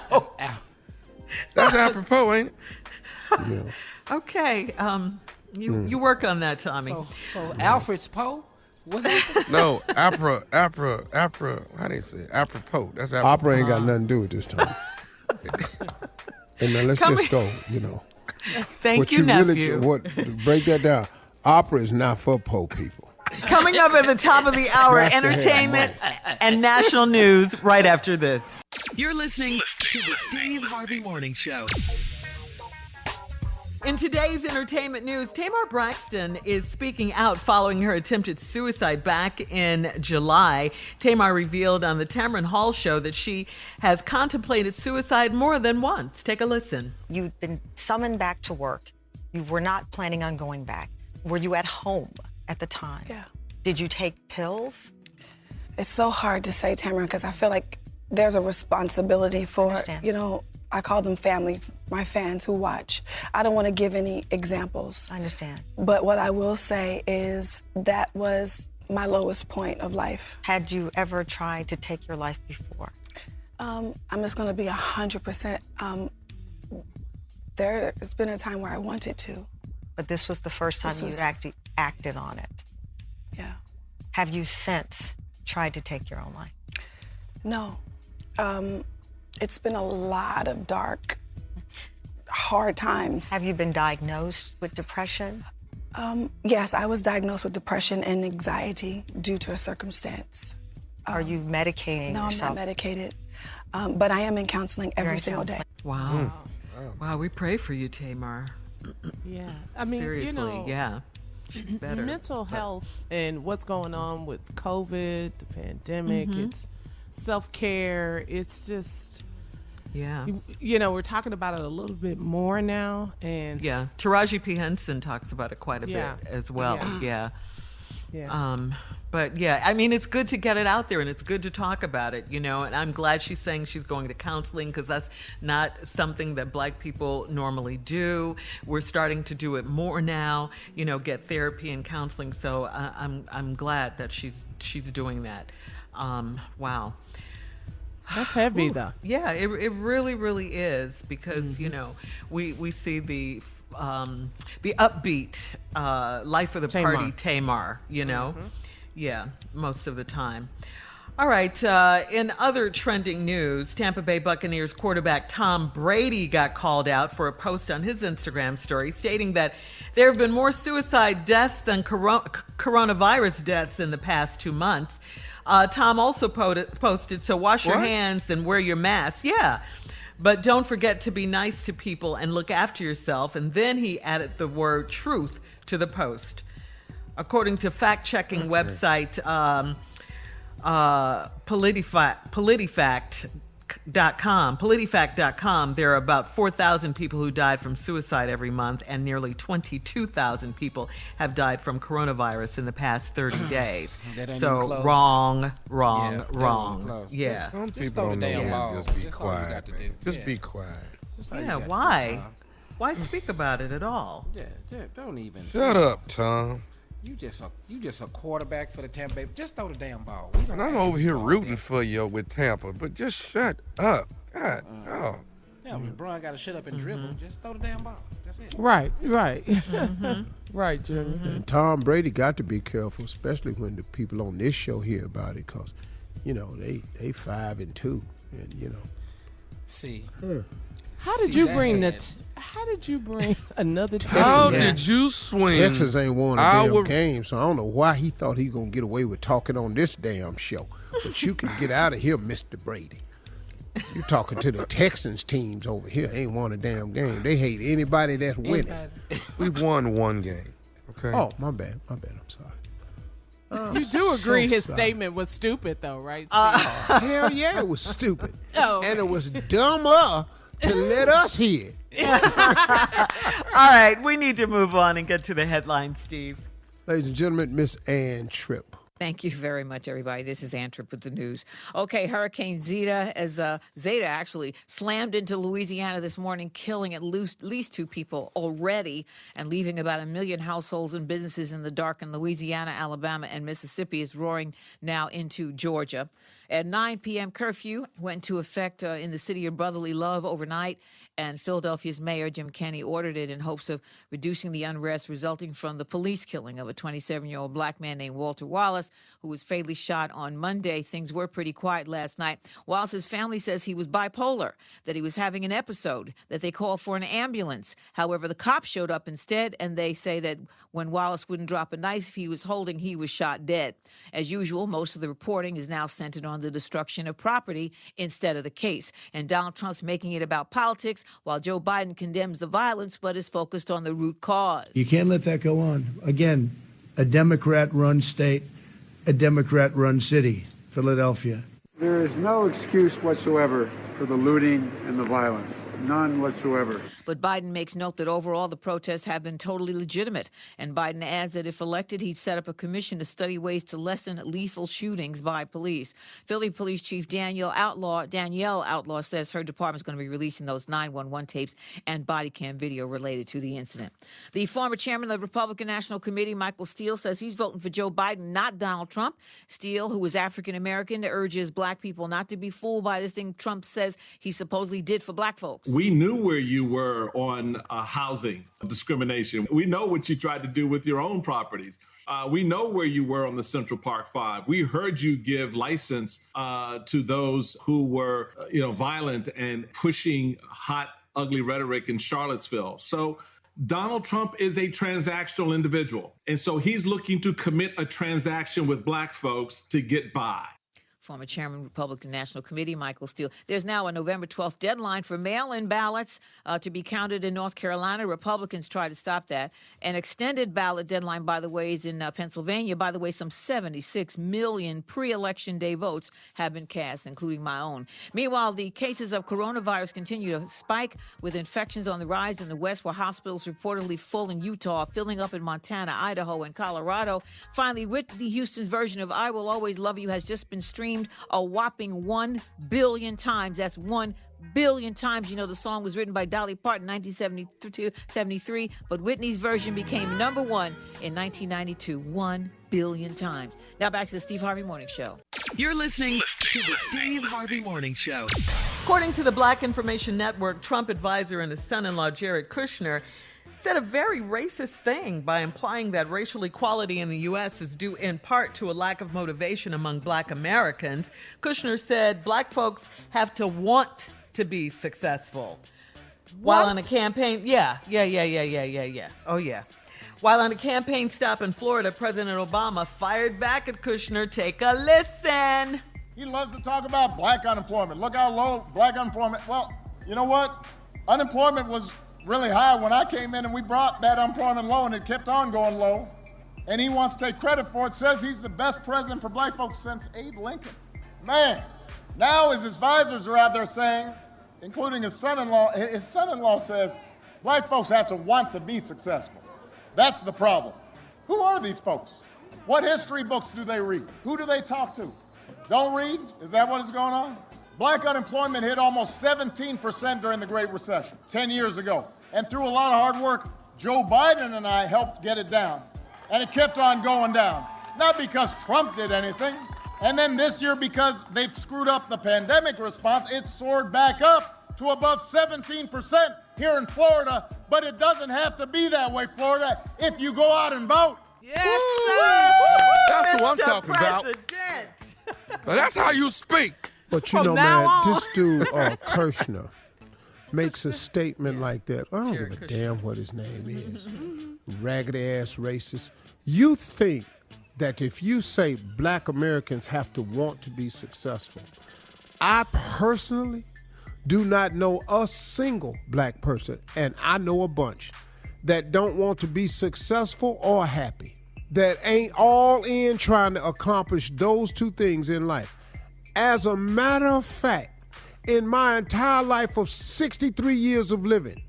That's apropos, ain't it? Yeah. Okay. You work on that, Tommy. So Alfred's Poe? What happened? No, how do you say it? Apropos. That's apropos. Opera ain't got nothing to do with this, Tommy. And now let's just go, Thank you, Nephew. Break that down. Opera is not for poor people. Coming up at the top of the hour, entertainment and national news right after this. You're listening to the Steve Harvey Morning Show. In today's entertainment news, Tamar Braxton is speaking out following her attempted suicide back in July. Tamar revealed on the Tamron Hall show that she has contemplated suicide more than once. Take a listen. You'd been summoned back to work. You were not planning on going back. Were you at home at the time? Yeah. Did you take pills? It's so hard to say, Tamron, because I feel like there's a responsibility for, I call them family, my fans who watch. I don't want to give any examples. I understand. But what I will say is that was my lowest point of life. Had you ever tried to take your life before? I'm just going to be 100%. There's been a time where I wanted to. But this was the first time you acted on it. Yeah. Have you since tried to take your own life? No. It's been a lot of dark, hard times. Have you been diagnosed with depression? Yes, I was diagnosed with depression and anxiety due to a circumstance. Are you medicating yourself? No, I'm not medicated. But I am in counseling every single day. Wow. Wow, we pray for you, Tamar. Yeah. I mean, seriously, yeah. She's better. Mental health and what's going on with COVID, the pandemic, it's self-care. It's just, we're talking about it a little bit more now. And yeah, Taraji P. Henson talks about it quite a bit as well. Yeah. But yeah, I mean, it's good to get it out there and it's good to talk about it, and I'm glad she's saying she's going to counseling because that's not something that Black people normally do. We're starting to do it more now, get therapy and counseling. So I'm glad that she's doing that. Wow. That's heavy though. Yeah, it really, really is because, we see the upbeat life of the party, Tamar, Yeah, most of the time. All right, in other trending news, Tampa Bay Buccaneers quarterback Tom Brady got called out for a post on his Instagram story stating that there have been more suicide deaths than coronavirus deaths in the past 2 months. Tom also posted, so wash your hands and wear your mask. Yeah. But don't forget to be nice to people and look after yourself. And then he added the word truth to the post. According to fact-checking website PolitiFact.com, there are about 4,000 people who died from suicide every month, and nearly 22,000 people have died from coronavirus in the past 30 days. So wrong. Yeah. Some people don't know. Just be quiet. Just be quiet. Yeah, why? Why speak about it at all? Yeah, don't even. Shut up, Tom. You just a quarterback for the Tampa Bay. Just throw the damn ball. And I'm over here rooting for you with Tampa, but just shut up. God, Yeah, when Braun got to shut up and dribble, just throw the damn ball. That's it. Right. Right, Jimmy. And Tom Brady got to be careful, especially when the people on this show hear about it, because, they 5-2, and See. How did you bring another Texas? How did you swing? Texas ain't won a damn game, so I don't know why he thought he was going to get away with talking on this damn show. But you can get out of here, Mr. Brady. You're talking to the Texans teams over here. Ain't won a damn game. They hate anybody that's winning. We've won one game, okay? Oh, my bad. I'm sorry. You do agree his statement was stupid, though, right? Hell yeah, it was stupid. And it was dumber to let us hear. All right, we need to move on and get to the headlines, Steve. Ladies and gentlemen, Miss Ann Tripp. Thank you very much, everybody. This is Ann Tripp with the news. Okay, Hurricane Zeta actually slammed into Louisiana this morning, killing at least 2 people already and leaving about 1 million households and businesses in the dark in Louisiana, Alabama, and Mississippi. Is roaring now into Georgia. At 9 p.m., curfew went into effect in the city of brotherly love overnight, and Philadelphia's mayor, Jim Kenney, ordered it in hopes of reducing the unrest resulting from the police killing of a 27-year-old black man named Walter Wallace, who was fatally shot on Monday. Things were pretty quiet last night. Wallace's family says he was bipolar, that he was having an episode, that they called for an ambulance. However, the cops showed up instead, and they say that when Wallace wouldn't drop a knife he was holding, he was shot dead. As usual, most of the reporting is now centered on the destruction of property instead of the case. And Donald Trump's making it about politics, while Joe Biden condemns the violence but is focused on the root cause. You can't let that go on. Again, a Democrat-run state, a Democrat-run city, Philadelphia. There is no excuse whatsoever for the looting and the violence. None whatsoever. But Biden makes note that overall the protests have been totally legitimate. And Biden adds that if elected, he'd set up a commission to study ways to lessen lethal shootings by police. Philly Police Chief Danielle Outlaw says her department's going to be releasing those 911 tapes and body cam video related to the incident. The former chairman of the Republican National Committee, Michael Steele, says he's voting for Joe Biden, not Donald Trump. Steele, who is African American, urges black people not to be fooled by the thing Trump said says he supposedly did for black folks. We knew where you were on housing discrimination. We know what you tried to do with your own properties. We know where you were on the Central Park Five. We heard you give license to those who were, violent and pushing hot, ugly rhetoric in Charlottesville. So Donald Trump is a transactional individual. And so he's looking to commit a transaction with black folks to get by. Former Chairman, Republican National Committee, Michael Steele. There's now a November 12th deadline for mail-in ballots to be counted in North Carolina. Republicans try to stop that. An extended ballot deadline, by the way, is in Pennsylvania. By the way, some 76 million pre-election day votes have been cast, including my own. Meanwhile, the cases of coronavirus continue to spike, with infections on the rise in the West, while hospitals reportedly full in Utah, filling up in Montana, Idaho, and Colorado. Finally, Whitney Houston's version of I Will Always Love You has just been streamed a whopping 1 billion times. That's 1 billion times. You know, the song was written by Dolly Parton in 1973, but Whitney's version became number one in 1992, 1 billion times. Now back to the Steve Harvey Morning Show. You're listening to the Steve Harvey Morning Show. According to the Black Information Network, Trump advisor and his son-in-law, Jared Kushner, said a very racist thing by implying that racial equality in the U.S. is due in part to a lack of motivation among black Americans. Kushner said black folks have to want to be successful. While on a campaign, Oh, yeah. While on a campaign stop in Florida, President Obama fired back at Kushner. Take a listen. He loves to talk about black unemployment. Look how low black unemployment. Well, you know what? Unemployment was really high when I came in, and we brought that unemployment low, and it kept on going low. And he wants to take credit for it. Says he's the best president for black folks since Abe Lincoln. Man, now his advisors are out there saying, including his son-in-law says, black folks have to want to be successful. That's the problem. Who are these folks? What history books do they read? Who do they talk to? Don't read? Is that what is going on? Black unemployment hit almost 17% during the Great Recession 10 years ago. And through a lot of hard work, Joe Biden and I helped get it down. And it kept on going down. Not because Trump did anything. And then this year, because they've screwed up the pandemic response, it soared back up to above 17% here in Florida. But it doesn't have to be that way, Florida, if you go out and vote. Yes, sir. That's who I'm talking about. But that's how you speak. But you know, man, this dude, Kushner, makes a statement like that. I don't give a damn what his name is. Raggedy-ass racist. You think that if you say black Americans have to want to be successful, I personally do not know a single black person, and I know a bunch, that don't want to be successful or happy, that ain't all in trying to accomplish those two things in life. As a matter of fact, in my entire life of 63 years of living,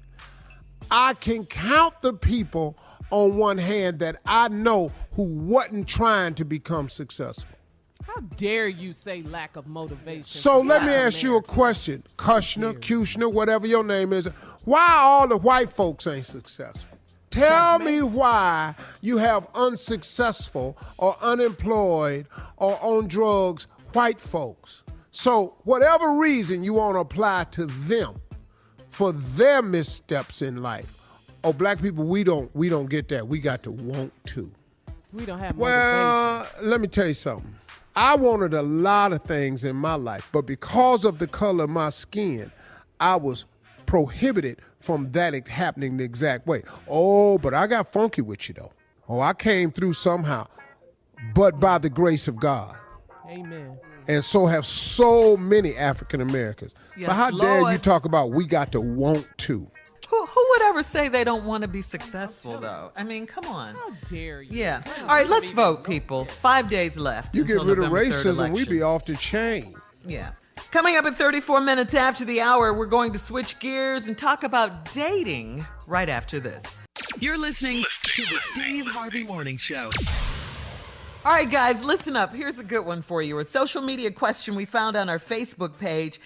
I can count the people on one hand that I know who wasn't trying to become successful. How dare you say lack of motivation? So let me ask you a question. Kushner, whatever your name is. Why all the white folks ain't successful? Tell me why you have unsuccessful or unemployed or on drugs white folks. So whatever reason you want to apply to them for their missteps in life. Oh, black people, we don't get that. We got to want to. We don't have motivation. Let me tell you something. I wanted a lot of things in my life, but because of the color of my skin, I was prohibited from that happening the exact way. Oh, but I got funky with you, though. Oh, I came through somehow, but by the grace of God. Amen. And so have so many African Americans. Yes, so how dare Lord. you talk about we got to want to? Who would ever say they don't want to be successful, though? I mean, come on. How dare you? Yeah. All right, let's vote, people. 5 days left. You get until rid of November 3rd racism, we election. be off the chain. Yeah. Coming up at 34 minutes after the hour, we're going to switch gears and talk about dating right after this. You're listening to the Steve Harvey Morning Show. All right, guys, listen up. Here's a good one for you. A social media question we found on our Facebook page.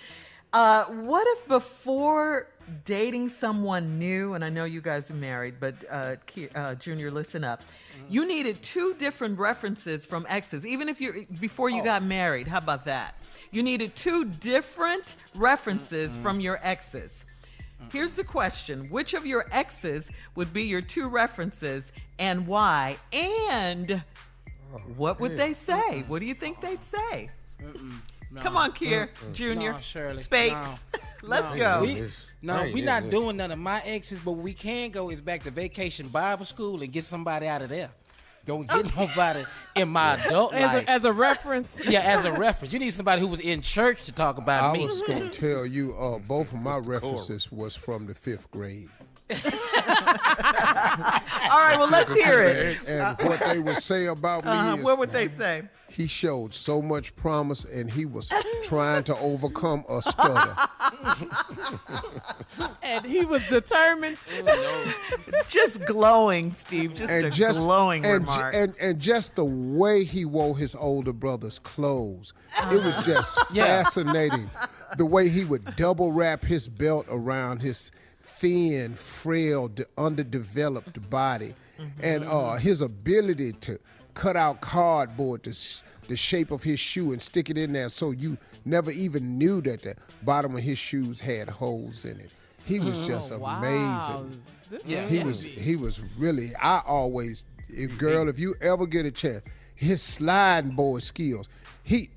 What if before dating someone new, and I know you guys are married, but Junior, listen up. You needed 2 different references from exes, even if before you got married. How about that? You needed 2 different references from your exes. Here's the question. Which of your exes would be your 2 references and why? And what would they say? What do you think they'd say? No. Come on, Kier, Junior, No, Shirley. Spades. No. Let's go. We're not doing none of my exes, but what we can go is back to Vacation Bible School and get somebody out of there. Don't get nobody in my adult life. As a reference? Yeah, as a reference. You need somebody who was in church to talk about me. I was going to tell you, both of my references was from the 5th grade. All right, well, let's hear it. And what they would say about me is... What would they say? He showed so much promise, and he was trying to overcome a stutter. And he was determined. Just glowing, Steve. Just glowing remark. And just the way he wore his older brother's clothes. It was just fascinating. The way he would double wrap his belt around his thin, frail, underdeveloped body. And his ability to cut out cardboard, the shape of his shoe, and stick it in there so you never even knew that the bottom of his shoes had holes in it. He was just amazing. He was really, girl, if you ever get a chance, his sliding board skills,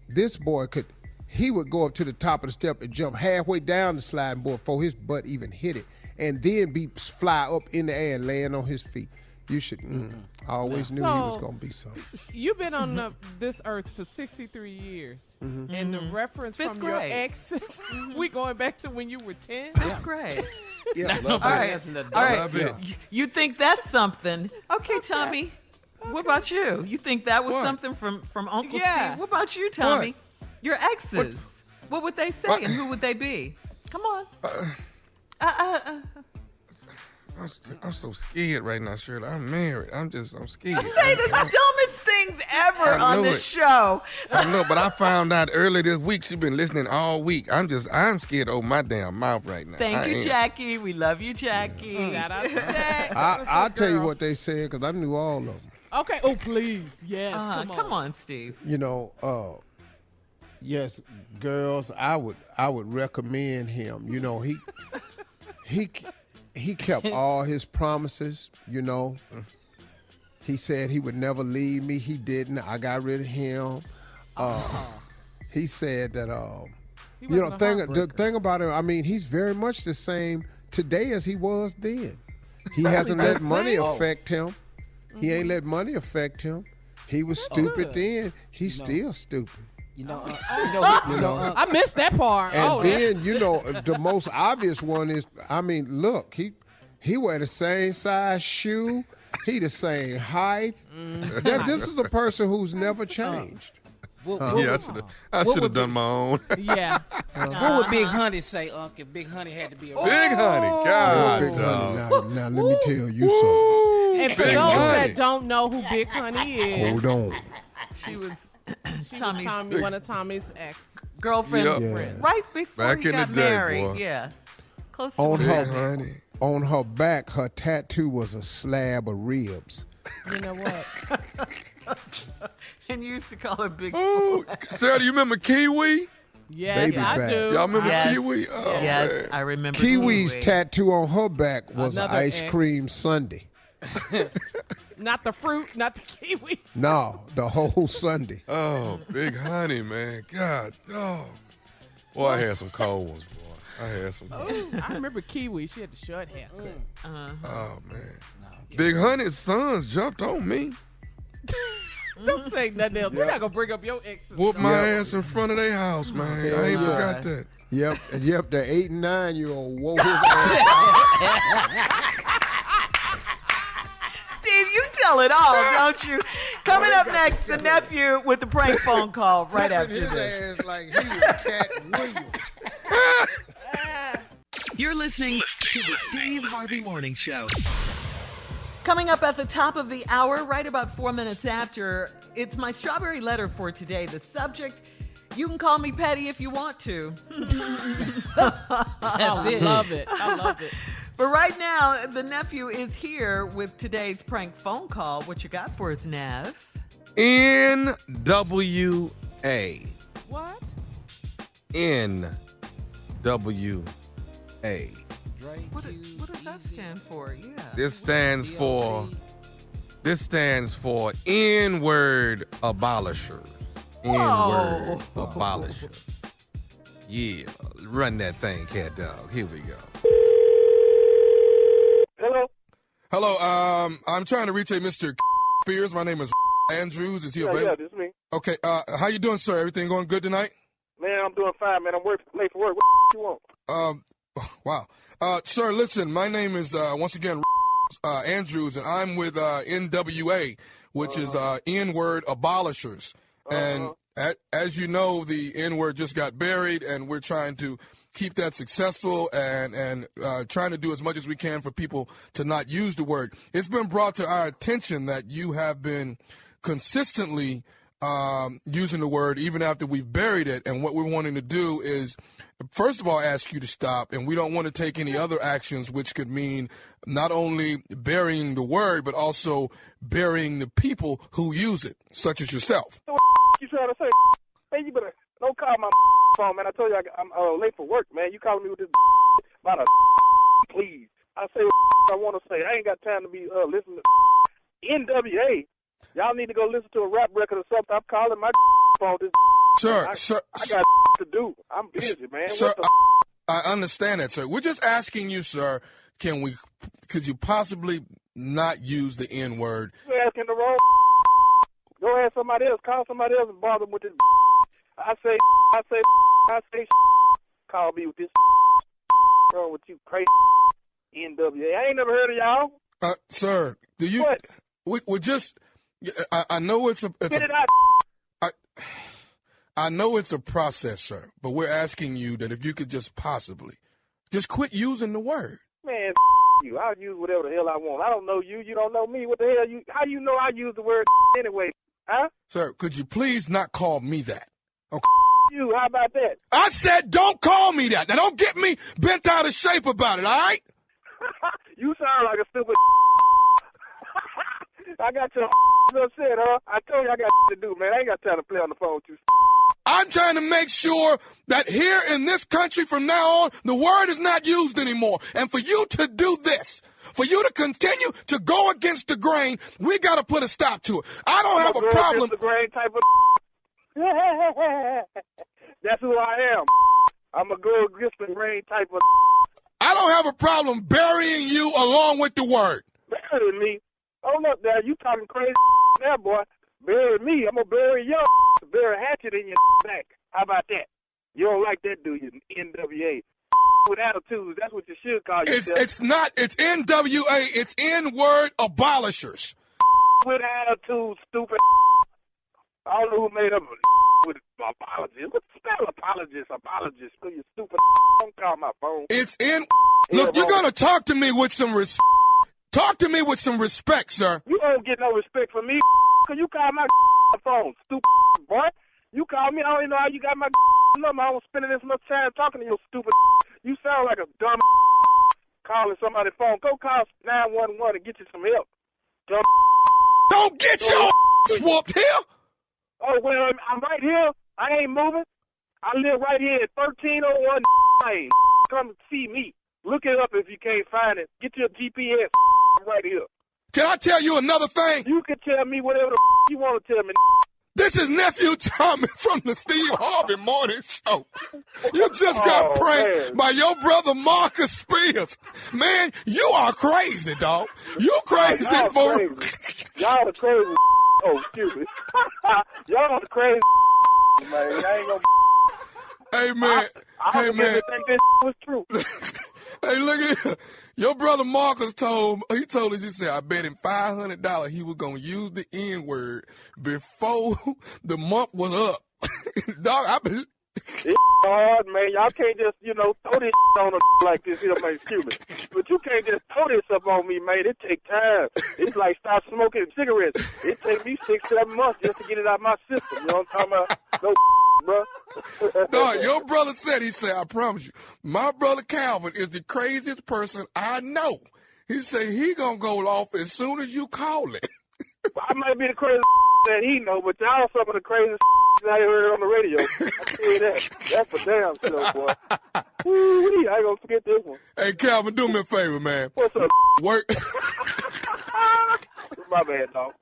this boy he would go up to the top of the step and jump halfway down the sliding board before his butt even hit it, and then fly up in the air and land on his feet. You should. I always knew he was going to be something. You've been on this earth for 63 years. And the reference from your exes, we going back to when you were 10? 5th grade. Yeah. All right. You think that's something. Okay, Tommy. Okay. What about you? You think that was something from Uncle Steve? What about you, Tommy? Your exes. What would they say and who would they be? Come on. I'm so scared right now, Sheryl. I'm married. I'm scared. I say the dumbest things ever on this show. I know, but I found out earlier this week she's been listening all week. I'm scared to open my damn mouth right now. Thank you, Jackie. We love you, Jackie. Shout out to Jack. I'll tell you what they said because I knew all of them. Okay. Oh, please. Yes. Come on, Steve. You know, yes, girls, I would recommend him. You know, he kept all his promises, you know. He said he would never leave me. He didn't. I got rid of him. He said that, the thing about him, I mean, he's very much the same today as he was then. He hasn't let money affect him. He ain't let money affect him. He was stupid then. He's still stupid. I missed that part. And then, the most obvious one is, I mean, look, he wear the same size shoe. He the same height. This is a person who's never changed. I should have done my own. Yeah. What would Big Honey say, Unc, if Big Honey had to be around? Big Honey, God. Big Honey. Now, let me tell you something. And for those that don't know who Big Honey is. Hold on. She was one of Tommy's girlfriend. Right before Back he in got the day, married. boy. Yeah. Close to On her back, her tattoo was a slab of ribs. You know what? And you used to call her Big Ooh, Sarah, do you remember Kiwi? Yes, Baby I back. do. Y'all remember Kiwi? Oh, yes, man. I remember Kiwi's Kiwi. tattoo on her back was Another an ice ex. cream sundae. Not the fruit, not the kiwi. No, the whole sundae. Oh, Big Honey, man. God, dog. Boy, I had some cold ones, boy. I had some. I remember Kiwi. She had the short haircut. Oh, man. Big Honey's sons jumped on me. Don't say nothing else. We're not going to bring up your exes. Whooped my ass in front of their house, man. I ain't forgot that. Yep, the 8 and 9-year-old wore his ass. Steve, you tell it all, don't you? Coming up next, the nephew with the prank phone call right after his this. ass like he was Cat Williams. You're listening to the Steve Harvey Morning Show. Coming up at the top of the hour, right about 4 minutes after, it's my strawberry letter for today. The subject, you can call me petty if you want to. That's it. I love it. But right now, the nephew is here with today's prank phone call. What you got for us, Nev? NWA. What? NWA. What does that stand for? Yeah. This stands for N-Word Abolishers. N-Word Abolishers. Yeah, run that thing, cat dog. Here we go. Hello, I'm trying to reach a Mr. Spears. My name is Andrews. Is he available? Yeah, this is me. Okay, how you doing, sir? Everything going good tonight? Man, I'm doing fine, man. I'm late for work. What you want? Wow. Sir, listen, my name is, once again, Andrews, and I'm with NWA, which is N-Word Abolishers. And as you know, the N-word just got buried, and we're trying to keep that successful and trying to do as much as we can for people to not use the word. It's been brought to our attention that you have been consistently using the word even after we've buried it, and what we're wanting to do is, first of all, ask you to stop, and we don't want to take any other actions which could mean not only burying the word, but also burying the people who use it, such as yourself. What you trying to say? Man, you better don't call my phone, man. I told you I'm late for work, man. You calling me with this about a please. I say what I want to say. I ain't got time to be listening to NWA. Y'all need to go listen to a rap record or something. I'm calling my phone. Sir, I got to do. I'm busy, man. Sir, I understand that, sir. We're just asking you, sir, could you possibly not use the N-word? You're asking the wrong. Go ahead, somebody else. Call somebody else and bother them with this. I say, call me with this. Wrong with you, crazy NWA. I ain't never heard of y'all. Sir, do you? What? We just. I know it's a. I know it's a process, sir, but we're asking you that if you could just possibly, just quit using the word. Man, you. I'll use whatever the hell I want. I don't know you. You don't know me. What the hell you? How you know I use the word anyway? Huh? Sir, could you please not call me that? Okay. You. How about that? I said don't call me that. Now don't get me bent out of shape about it. All right? You sound like a stupid. I got your upset, huh? I told you I got to do, man. I ain't got time to play on the phone with you. I'm trying to make sure that here in this country from now on, the word is not used anymore. And for you to do this, for you to continue to go against the grain, we got to put a stop to it. I don't have a problem. The grain type of. That's who I am. I'm a go against the grain type of. I don't have a problem burying you along with the word. Burying me? Oh, look, there, you talking crazy now, boy. Bury me. I'm going to bury your bury a hatchet in your back. How about that? You don't like that, do you? NWA. With attitudes, that's what you should call yourself. It's not. It's NWA. It's N-Word Abolishers. With attitudes, stupid. I don't know who made up with apologies. What the spell apologist? Apologist. You stupid. Don't call my phone. It's in. Look, you're going to talk to me with some respect. Talk to me with some respect, sir. You don't get no respect from me, because you call my phone, stupid boy. You call me, I don't even know how you got my number. I was spending this much time talking to you, stupid. You sound like a dumb calling somebody's phone. Go call 911 and get you some help. Dumb. Don't get your whooped here. Oh, well, I'm right here. I ain't moving. I live right here at 1301 Lane. Come see me. Look it up if you can't find it. Get your GPS right here. Can I tell you another thing? You can tell me whatever the you want to tell me. This is Nephew Tommy from the Steve Harvey Morning Show. You just got pranked by your brother Marcus Spears. Man, you are crazy, dog. You crazy for crazy. Y'all are crazy. Oh, excuse me. Y'all are crazy, man. I ain't gonna. Hey, man. I think this was true. Hey, look at here. Your brother Marcus told us, he said, I bet him $500 he was going to use the N-word before the month was up. Dog, I believe. It's hard, man. Y'all can't just, throw this on a like this here, man. Excuse me. But you can't just throw this up on me, man. It take time. It's like stop smoking cigarettes. It take me 6-7 months just to get it out of my system. You know what I'm talking about? No, bro. No, your brother said, I promise you, my brother Calvin is the craziest person I know. He said he gonna go off as soon as you call it. I might be the craziest that he know, but y'all some of the craziest I ain't heard it on the radio. I tell you that. That's for damn sure, boy. Woo-wee, I ain't gonna forget this one. Hey, Calvin, do me a favor, man. What's up? Work. My bad, dog.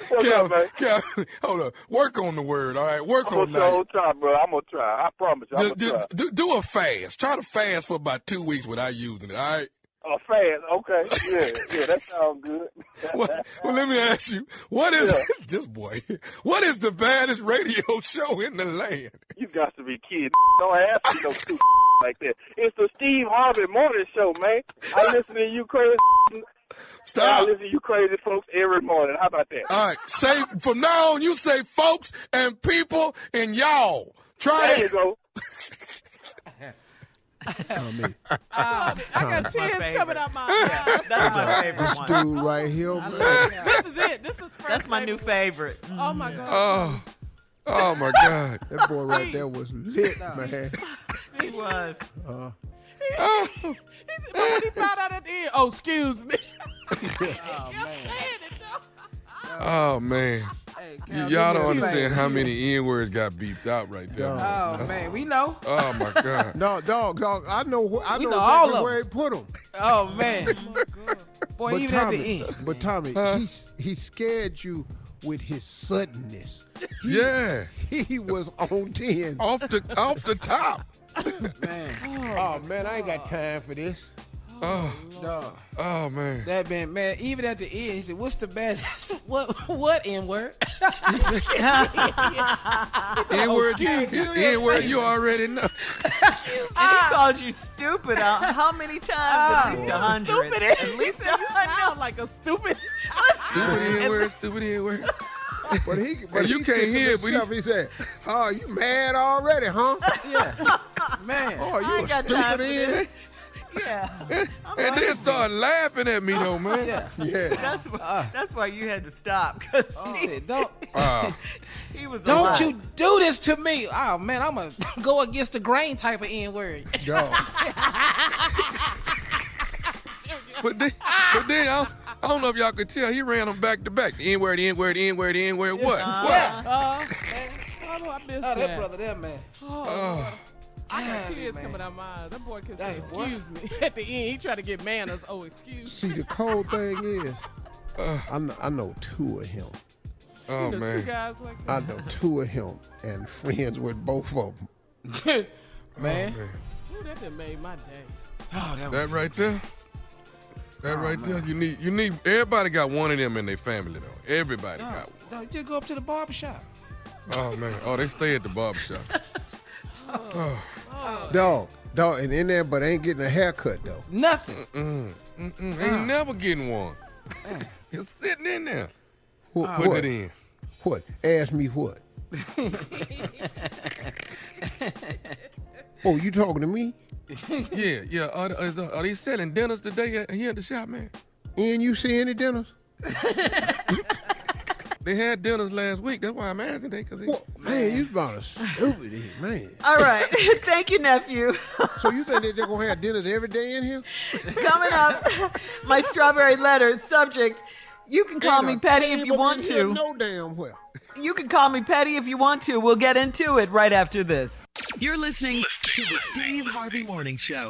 What's up, man? Calvin, hold up. Work on the word, all right? Work on that. I'm gonna try, bro. I'm gonna try. I promise you. I'm gonna try. Do a fast. Try to fast for about 2 weeks without using it, all right? Oh, fast. Okay. Yeah, that sounds good. Well, let me ask you, what is this boy? What is the baddest radio show in the land? You got to be kidding. Don't ask me no stupid like that. It's the Steve Harvey Morning Show, man. I listen to you crazy. Stop. I listen to you crazy folks every morning. How about that? All right. Say from now on, you say folks and people and y'all. Try there it. You go. I got tears coming out my eyes. That's my favorite one. This dude right here, man. This is it. This is That's my new favorite. Oh my God. Oh my God. That boy right there was lit, man. He was. But when he found out at the end, oh, excuse me. Oh man. Hey, Y'all don't understand how many N-words got beeped out right there. Oh, man, we know. Oh, my God. No, dog, I know all exactly of where he put him. Oh, man. Boy, But even Tommy, at the end. But Tommy, he scared you with his suddenness. He was on 10. Off the top. Man. Oh, man, I ain't got time for this. Dog. Oh, man. That man, even at the end, he said, what's the baddest? What N-word? N-word, you already know. He called you stupid. How many times? At least 100. Stupid. At least you sound like a stupid. Stupid N-word. But you can't hear it, but he said, "Oh, you mad already, huh?" Yeah, man. Oh, you a stupid N. Yeah. And then start laughing at me though, man. Yeah. That's why you had to stop. Cause he said, don't don't you do this to me. Oh man, I'm gonna go against the grain type of N-word. But then I don't know if y'all could tell, he ran them back to back. The N-word, N-word, N-word, N-word, what? I missed that brother there, man. I got tears coming out my eyes. That boy kept saying, excuse me. At the end, he tried to get manners. Oh, excuse See, the cold thing is, I know two of him. Oh, you know, man. two guys like that. I know two of him and friends with both of them. Man. Ooh, that done made my day. Oh, that right there. That right there. You need. Everybody got one of them in their family though. Everybody got one. No, just go up to the barbershop. Oh man. Oh, they stay at the barbershop. Dog, and in there, but ain't getting a haircut though. Nothing. Ain't never getting one. You're sitting in there. Putting it in. What? Ask me what? Oh, you talking to me? Yeah. Are they selling dinners today here at the shop, man? And you see any dinners? They had dinners last week. That's why I'm asking today. Man, you about a stupid man. All right. Thank you, nephew. So you think they're going to have dinners every day in here? Coming up, my strawberry letter subject. You can call me petty if you want to. No damn well. You can call me petty if you want to. We'll get into it right after this. You're listening to the Steve Harvey Morning Show.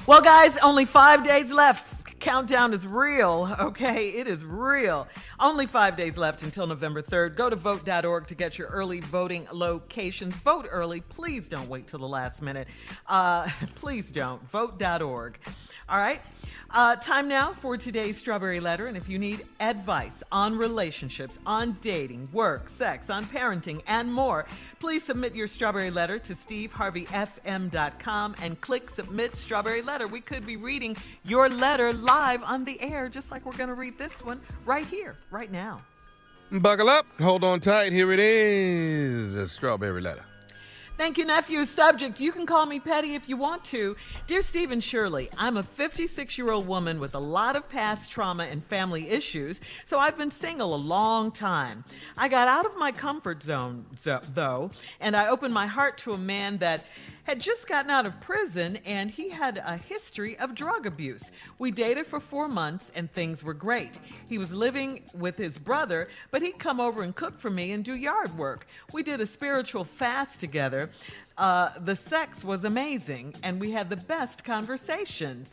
Well, guys, only 5 days left. Countdown is real, okay? It is real. Only 5 days left until November 3rd. Go to vote.org to get your early voting locations. Vote early. Please don't wait till the last minute. Please don't. Vote.org. All right? Time now for today's Strawberry Letter. And if you need advice on relationships, on dating, work, sex, on parenting, and more, please submit your Strawberry Letter to steveharveyfm.com and click Submit Strawberry Letter. We could be reading your letter live on the air, just like we're going to read this one right here, right now. Buckle up. Hold on tight. Here it is. A Strawberry Letter. Thank you, nephew. Subject, you can call me petty if you want to. Dear Steve and Shirley, I'm a 56-year-old woman with a lot of past trauma and family issues, so I've been single a long time. I got out of my comfort zone, though, and I opened my heart to a man that had just gotten out of prison, and he had a history of drug abuse. We dated for 4 months, and things were great. He was living with his brother, but he'd come over and cook for me and do yard work. We did a spiritual fast together. The sex was amazing, and we had the best conversations.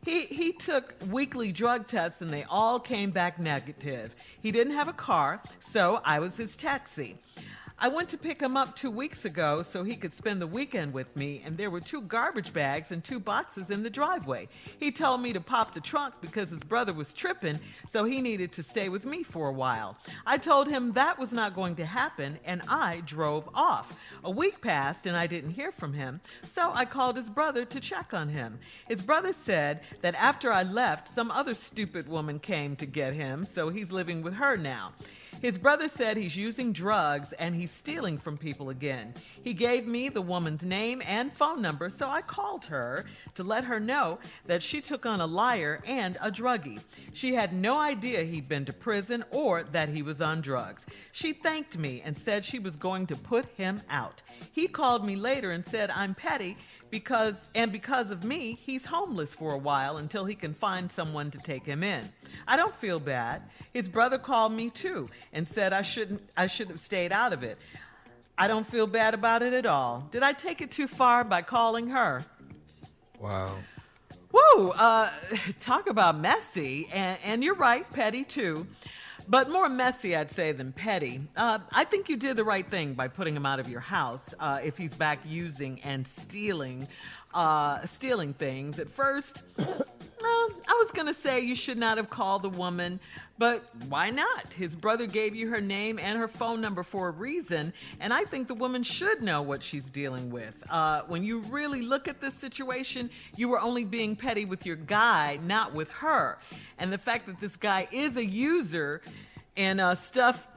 He took weekly drug tests, and they all came back negative. He didn't have a car, so I was his taxi. I went to pick him up 2 weeks ago so he could spend the weekend with me, and there were 2 garbage bags and 2 boxes in the driveway. He told me to pop the trunk because his brother was tripping, so he needed to stay with me for a while. I told him that was not going to happen, and I drove off. A week passed, and I didn't hear from him, so I called his brother to check on him. His brother said that after I left, some other stupid woman came to get him, so he's living with her now. His brother said he's using drugs and he's stealing from people again. He gave me the woman's name and phone number, so I called her to let her know that she took on a liar and a druggie. She had no idea he'd been to prison or that he was on drugs. She thanked me and said she was going to put him out. He called me later and said I'm petty because of me, he's homeless for a while until he can find someone to take him in. I don't feel bad. His brother called me too and said I should have stayed out of it. I don't feel bad about it at all. Did I take it too far by calling her? Wow. Woo! Talk about messy, and you're right, petty too. But more messy, I'd say, than petty. I think you did the right thing by putting him out of your house if he's back using and stealing things. At first, I was going to say you should not have called the woman, but why not? His brother gave you her name and her phone number for a reason, and I think the woman should know what she's dealing with. When you really look at this situation, you were only being petty with your guy, not with her. And the fact that this guy is a user and stuff,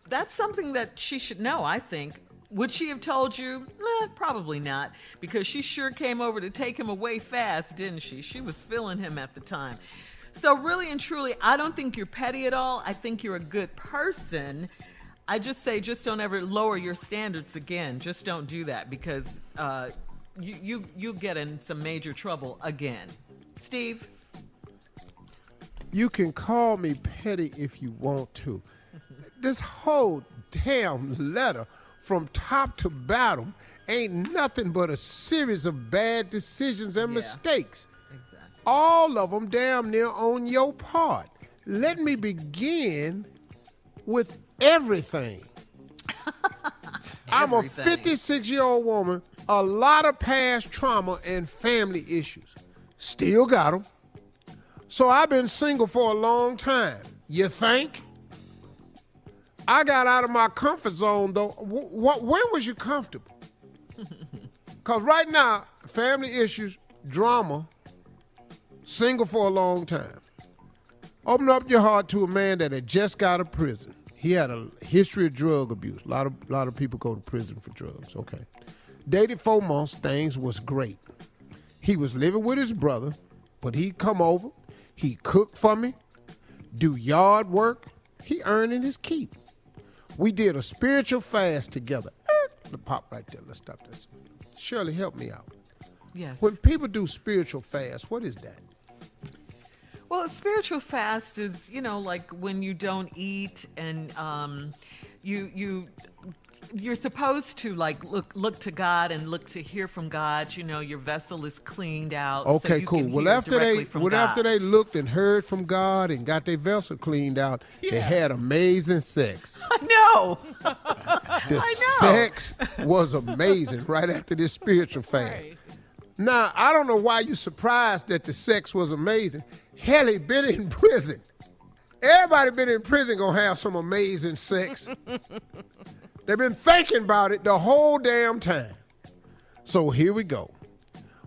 that's something that she should know, I think. Would she have told you? Probably not, because she sure came over to take him away fast, didn't she? She was feeling him at the time. So really and truly, I don't think you're petty at all. I think you're a good person. I just say, just don't ever lower your standards again. Just don't do that, because you'll get in some major trouble again. Steve? You can call me petty if you want to. This whole damn letter from top to bottom ain't nothing but a series of bad decisions and mistakes. Exactly. All of them damn near on your part. Let me begin with everything. I'm a 56-year-old woman, a lot of past trauma and family issues. Still got them. So I've been single for a long time. You think? I got out of my comfort zone, though. When was you comfortable? Because right now, family issues, drama, single for a long time. Open up your heart to a man that had just got out of prison. He had a history of drug abuse. A lot of people go to prison for drugs, okay. Dated 4 months, things was great. He was living with his brother, but he'd come over, he'd cook for me, do yard work, he earning his keep. We did a spiritual fast together. Pop right there. Let's stop this. Shirley, help me out. Yes. When people do spiritual fast, what is that? Well, a spiritual fast is, like when you don't eat and you're supposed to like look to God and look to hear from God. Your vessel is cleaned out. Okay, so cool. Well, after they looked and heard from God and got their vessel cleaned out, they had amazing sex. I know. The sex was amazing right after this spiritual fast. Right. Now, I don't know why you're surprised that the sex was amazing. Hell, he been in prison. Everybody been in prison gonna have some amazing sex. They've been thinking about it the whole damn time. So here we go.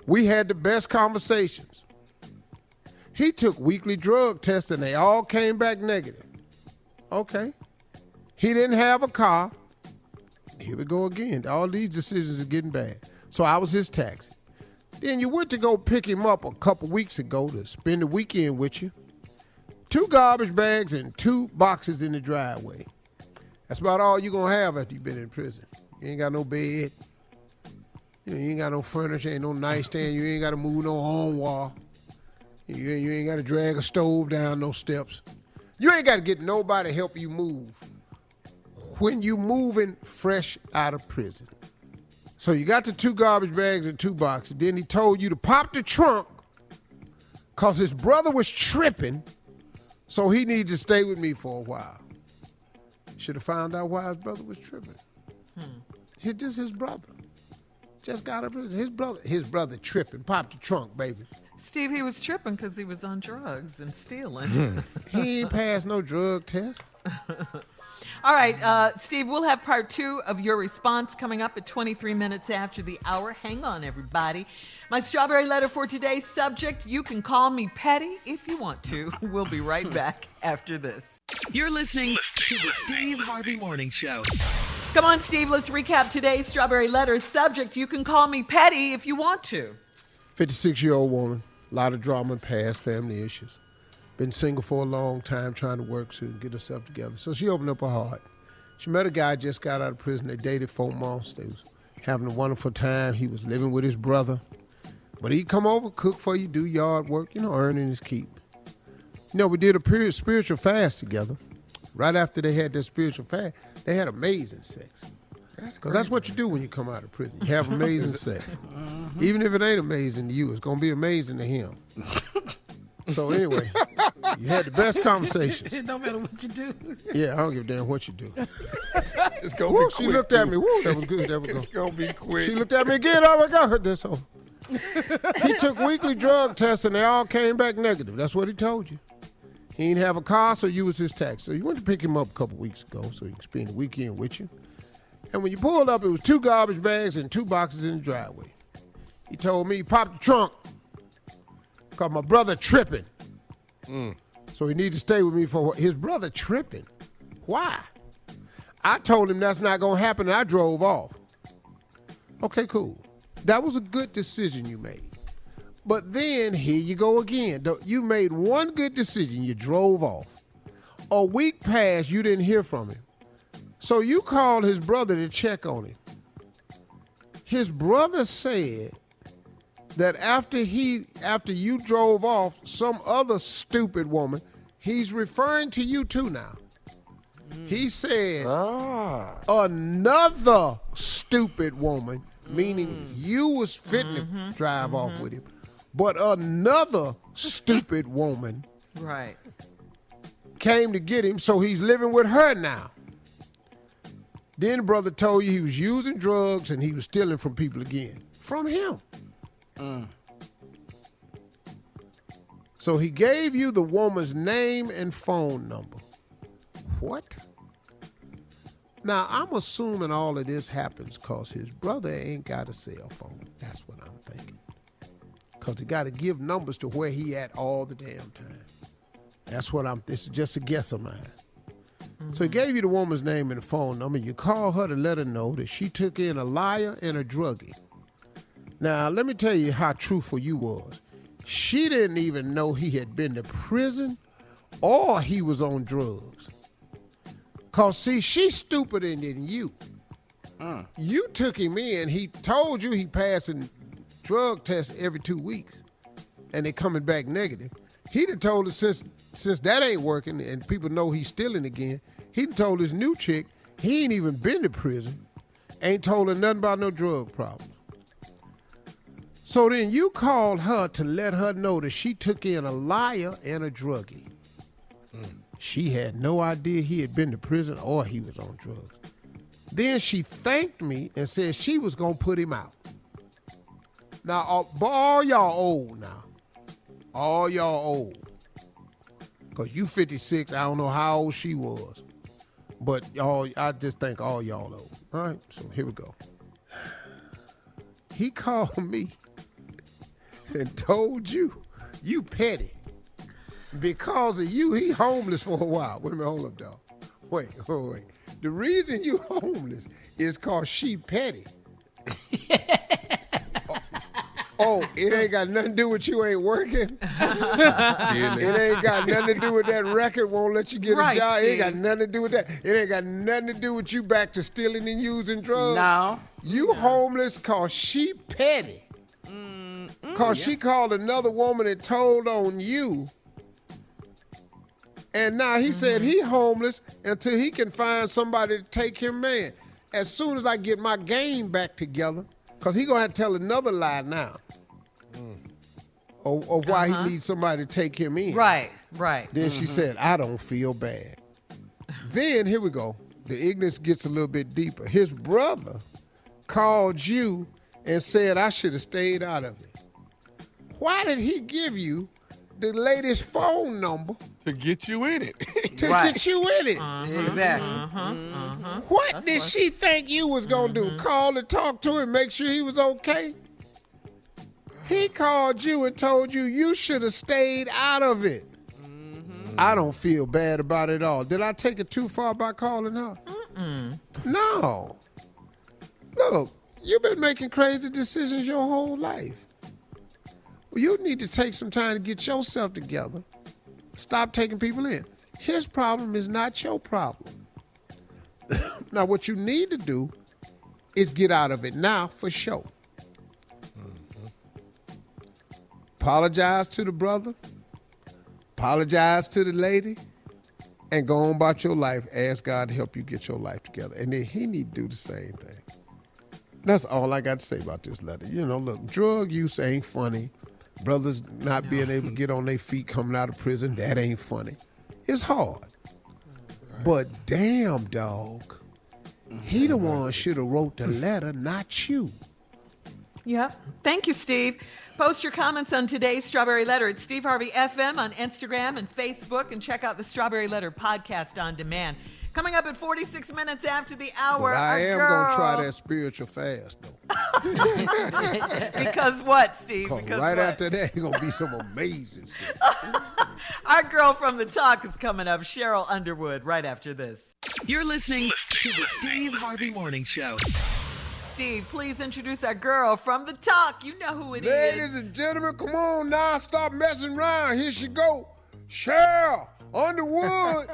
We had the best conversations. He took weekly drug tests and they all came back negative. Okay. He didn't have a car. Here we go again. All these decisions are getting bad. So I was his taxi. Then you went to go pick him up a couple weeks ago to spend the weekend with you. 2 garbage bags and 2 boxes in the driveway. That's about all you're going to have after you've been in prison. You ain't got no bed. You ain't got no furniture, ain't no nightstand. You ain't got to move no home wall. You ain't got to drag a stove down no steps. You ain't got to get nobody to help you move when you moving fresh out of prison. So you got the 2 garbage bags and 2 boxes. Then he told you to pop the trunk because his brother was tripping, so he needed to stay with me for a while. Should have found out why his brother was tripping. This is his brother. Just got up. His brother tripping. Pop the trunk, baby. Steve, he was tripping because he was on drugs and stealing. He ain't passed no drug test. All right, Steve, we'll have part 2 of your response coming up at 23 minutes after the hour. Hang on, everybody. My strawberry letter for today's subject, you can call me petty if you want to. We'll be right back after this. You're listening to the Steve Harvey Morning Show. Come on, Steve, let's recap today's strawberry letter subject. You can call me petty if you want to. 56-year-old woman, a lot of drama in past, family issues. Been single for a long time, trying to work to get herself together. So she opened up her heart. She met a guy, just got out of prison. They dated 4 months. They was having a wonderful time. He was living with his brother. But he'd come over, cook for you, do yard work, earning his keep. We did a spiritual fast together. Right after they had their spiritual fast, they had amazing sex. Because that's what you do when you come out of prison. You have amazing sex. Even if it ain't amazing to you, it's going to be amazing to him. So anyway, you had the best conversation. It don't matter what you do. Yeah, I don't give a damn what you do. It's going to be quick. She looked at me. Woo, that was good. It's going to be quick. She looked at me again. Oh, my God. That's all. He took weekly drug tests, and they all came back negative. That's what he told you. He didn't have a car, so you was his tax. So you went to pick him up a couple weeks ago so he could spend the weekend with you. And when you pulled up, it was 2 garbage bags and 2 boxes in the driveway. He told me, pop the trunk, because my brother tripping. So he needed to stay with me for his brother tripping. Why? I told him that's not going to happen, and I drove off. Okay, cool. That was a good decision you made. But then, here you go again. You made one good decision. You drove off. A week passed, you didn't hear from him. So you called his brother to check on him. His brother said that after you drove off, some other stupid woman, he's referring to you too now. He said, another stupid woman, meaning you was fitting to drive off with him, but another stupid woman came to get him, so he's living with her now. Then the brother told you he was using drugs and he was stealing from people again. From him. So he gave you the woman's name and phone number. What? Now, I'm assuming all of this happens because his brother ain't got a cell phone. That's what I'm thinking. Because he got to give numbers to where he at all the damn time. That's what this is just a guess of mine. So he gave you the woman's name and the phone number. You call her to let her know that she took in a liar and a druggie. Now, let me tell you how truthful you was. She didn't even know he had been to prison or he was on drugs. Because, see, she's stupider than you. You took him in. He told you he passing drug tests every 2 weeks, and they coming back negative. He'd have told her since that ain't working and people know he's stealing again, he'd told his new chick he ain't even been to prison, ain't told her nothing about no drug problems. So then you called her to let her know that she took in a liar and a druggie. She had no idea he had been to prison or he was on drugs. Then she thanked me and said she was going to put him out. Now, all y'all old now. All y'all old. Because you 56, I don't know how old she was. But I just think all y'all old. All right, so here we go. He called me and told you petty. Because of you, he homeless for a while. Wait a minute, hold up, dog. Wait. The reason you homeless is because she petty. Oh, it ain't got nothing to do with you ain't working? It ain't got nothing to do with that record won't let you get a job. It ain't got nothing to do with that. It ain't got nothing to do with you back to stealing and using drugs. No. You homeless cause she petty. Cause she called another woman and told on you. And now he said he homeless until he can find somebody to take him man. As soon as I get my game back together, because he going to have to tell another lie now. Or why he needs somebody to take him in. Right. Then she said, I don't feel bad. Then, here we go. The ignorance gets a little bit deeper. His brother called you and said, I should have stayed out of it. Why did he give you the latest phone number? To get you in it. Get you in it. Exactly. What did she think you was going to do? Call and talk to him, make sure he was okay? He called you and told you should have stayed out of it. I don't feel bad about it at all. Did I take it too far by calling her? No. Look, you've been making crazy decisions your whole life. Well, you need to take some time to get yourself together. Stop taking people in. His problem is not your problem. Now, what you need to do is get out of it now for sure. Apologize to the brother. Apologize to the lady. And go on about your life. Ask God to help you get your life together. And then he need to do the same thing. That's all I got to say about this letter. You know, look, drug use ain't funny. Brothers not being able to get on their feet coming out of prison, that ain't funny. It's hard. But damn, dog, he the one should have wrote the letter, not you. Yep. Thank you, Steve. Post your comments on today's Strawberry Letter at Steve Harvey FM on Instagram and Facebook, and check out the Strawberry Letter podcast on demand. Coming up at 46 minutes after the hour, but I am going to try that spiritual fast, though. Because what, Steve? Because right after that, it's going to be some amazing shit. Our girl from the talk is coming up, Sheryl Underwood, right after this. You're listening to the Steve Harvey Morning Show. Steve, please introduce our girl from the talk. You know who it is. Ladies and gentlemen, come on now. Stop messing around. Here she go. Sheryl Underwood.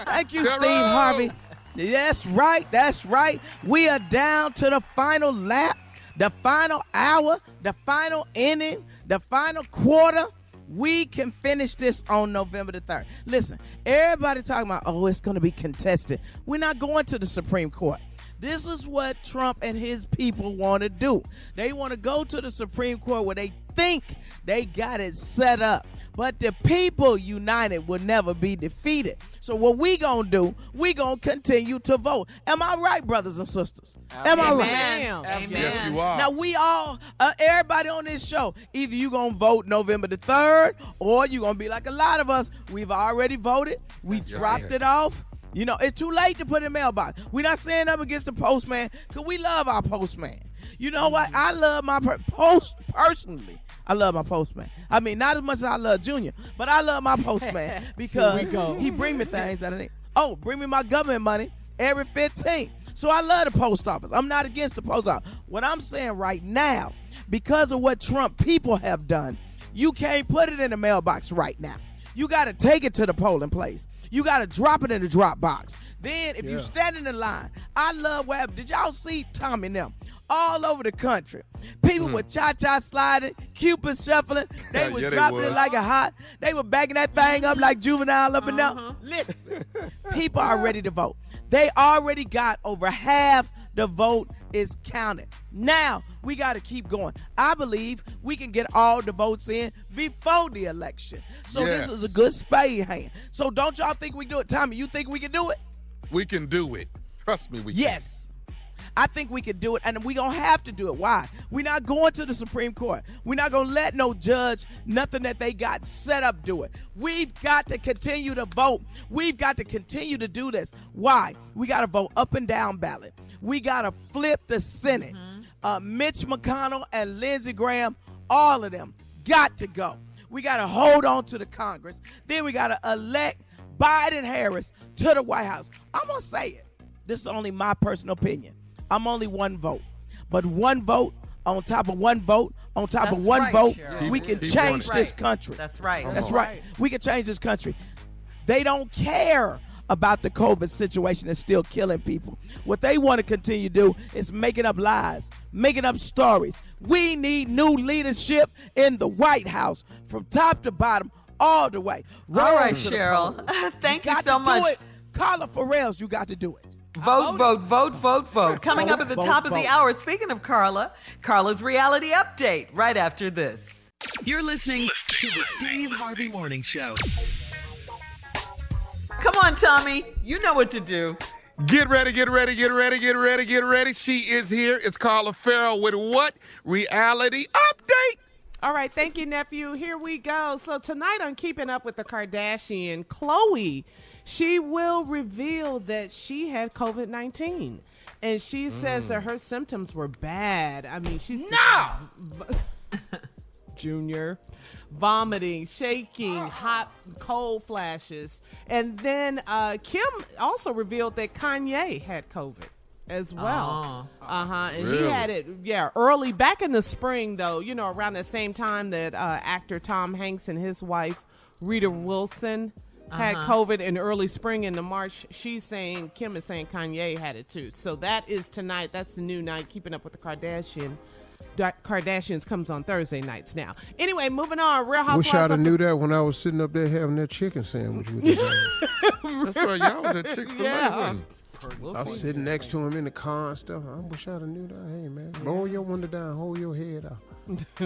Thank you, Steve Harvey. That's right. We are down to the final lap, the final hour, the final inning, the final quarter. We can finish this on November the 3rd. Listen, everybody talking about, it's going to be contested. We're not going to the Supreme Court. This is what Trump and his people want to do. They want to go to the Supreme Court where they think they got it set up. But the people united will never be defeated. So what we gonna do, we gonna continue to vote. Am I right, brothers and sisters? Am I right? Amen. Yes, you are. Now we all, everybody on this show, either you gonna vote November the 3rd, or you gonna be like a lot of us. We've already voted. We dropped it off. You know, it's too late to put in the mailbox. We're not saying up against the postman, because we love our postman. You know what? I love my personally. I love my postman. I mean, not as much as I love Junior, but I love my postman because he bring me things that I need. Oh, bring me my government money every 15th. So I love the post office. I'm not against the post office. What I'm saying right now, because of what Trump people have done, you can't put it in the mailbox right now. You got to take it to the polling place. You got to drop it in the drop box. Then if you stand in the line, I love what happened. Did y'all see Tommy and them? All over the country. People were cha-cha sliding, Cupid shuffling. They was dropping it like a hot. They were backing that thing up like Juvenile up and down. Listen, people are ready to vote. They already got over half the vote is counted. Now, we got to keep going. I believe we can get all the votes in before the election. So this is a good spade hand. So don't y'all think we do it? Tommy, you think we can do it? We can do it. Trust me, we can. Yes. I think we can do it, and we're going to have to do it. Why? We're not going to the Supreme Court. We're not going to let no judge, nothing that they got set up, do it. We've got to continue to vote. We've got to continue to do this. Why? We got to vote up and down ballot. We got to flip the Senate. Mitch McConnell and Lindsey Graham, all of them got to go. We got to hold on to the Congress. Then we got to elect Biden-Harris to the White House. I'm going to say it. This is only my personal opinion. I'm only one vote. But one vote on top of one vote, on top That's of one right, vote, Sheryl. we can Keep change doing it. this country. That's right. That's right. We can change this country. They don't care about the COVID situation that's still killing people. What they want to continue to do is making up lies, making up stories. We need new leadership in the White House from top to bottom, all the way. All right, Roll to the Sheryl. polls. Thank you got so to much. Do it. Carla Farrell's, you got to do it. Vote. Coming up at the top of the hour, speaking of Carla, Carla's reality update right after this. You're listening to the Steve Harvey Morning Show. Come on, Tommy. You know what to do. Get ready. She is here. It's Carla Farrell with what? Reality update. All right, thank you, nephew. Here we go. So tonight on Keeping Up with the Kardashians, Khloe, she will reveal that she had COVID-19. And she says that her symptoms were bad. I mean, she's... Junior. Vomiting, shaking, hot, cold flashes. And then Kim also revealed that Kanye had COVID as well. And Really? he had it, early, back in the spring, though, around the same time that actor Tom Hanks and his wife, Rita Wilson, had COVID in early spring into March. Kim is saying Kanye had it too. So that is tonight. That's the new night, Keeping Up with the Kardashians comes on Thursday nights now. Anyway, moving on. Real Housewives. Wish I'd have knew that when I was sitting up there having that chicken sandwich with you. That's right. Y'all was at Chick-fil-A. I was sitting next to him in the car and stuff. I wish I'd have knew that. Hey, man, roll your window down, hold your head out.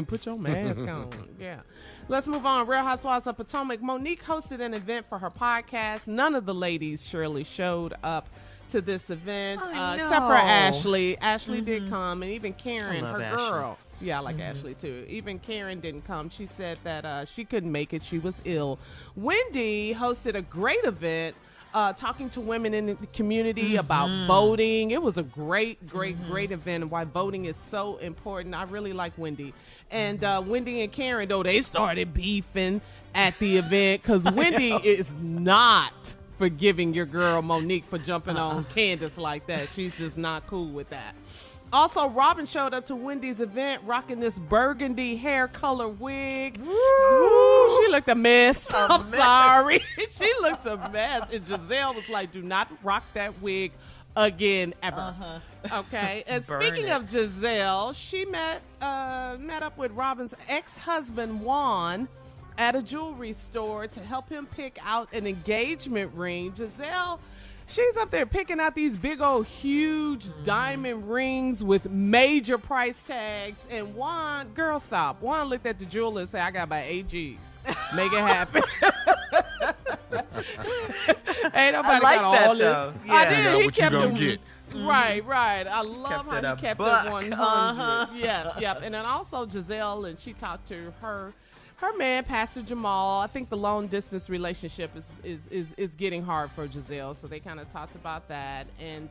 Put your mask on. Yeah. Let's move on. Real Housewives of Potomac. Monique hosted an event for her podcast. None of the ladies, Shirley, showed up to this event, except for Ashley. Ashley did come, and even Karen, her girl. Yeah, I like Ashley too. Even Karen didn't come. She said that she couldn't make it. She was ill. Wendy hosted a great event talking to women in the community about voting. It was a great event, and why voting is so important. I really like Wendy. And Wendy and Karen, though, they started beefing at the event because Wendy is not forgiving your girl Monique for jumping on Candace like that. She's just not cool with that. Also, Robin showed up to Wendy's event rocking this burgundy hair color wig. Woo, she looked a mess. I'm sorry. She looked a mess. And Giselle was like, do not rock that wig again ever. Okay. And speaking of Giselle, she met up with Robin's ex-husband Juan at a jewelry store to help him pick out an engagement ring. Giselle, she's up there picking out these big old huge diamond rings with major price tags. And Juan, girl, stop. Juan looked at the jeweler and said, I got about 8 G's. Make it happen. Ain't nobody like got that, all though. this. Yeah. I did. He What you kept gonna it. get? Right. I love how he kept buck. it 100. Yep. And then also Giselle, and she talked to her man, Pastor Jamal. I think the long distance relationship is getting hard for Giselle, so they kind of talked about that. And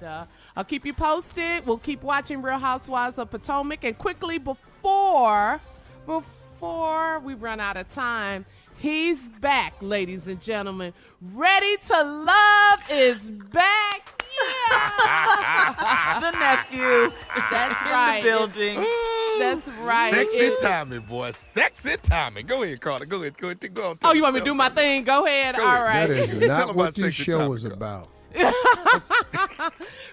I'll keep you posted. We'll keep watching Real Housewives of Potomac. And quickly before we run out of time, he's back, ladies and gentlemen. Ready to Love is back. Yeah. The nephew. That's in right. the building. That's right. Sexy timing, boy. Sexy timing. Go ahead, Carla. Go ahead. Go on. Oh, you want me to do my thing? Go ahead. Go All ahead. right. That is Tell not 'em what about this sexy show timing, is Carla. about.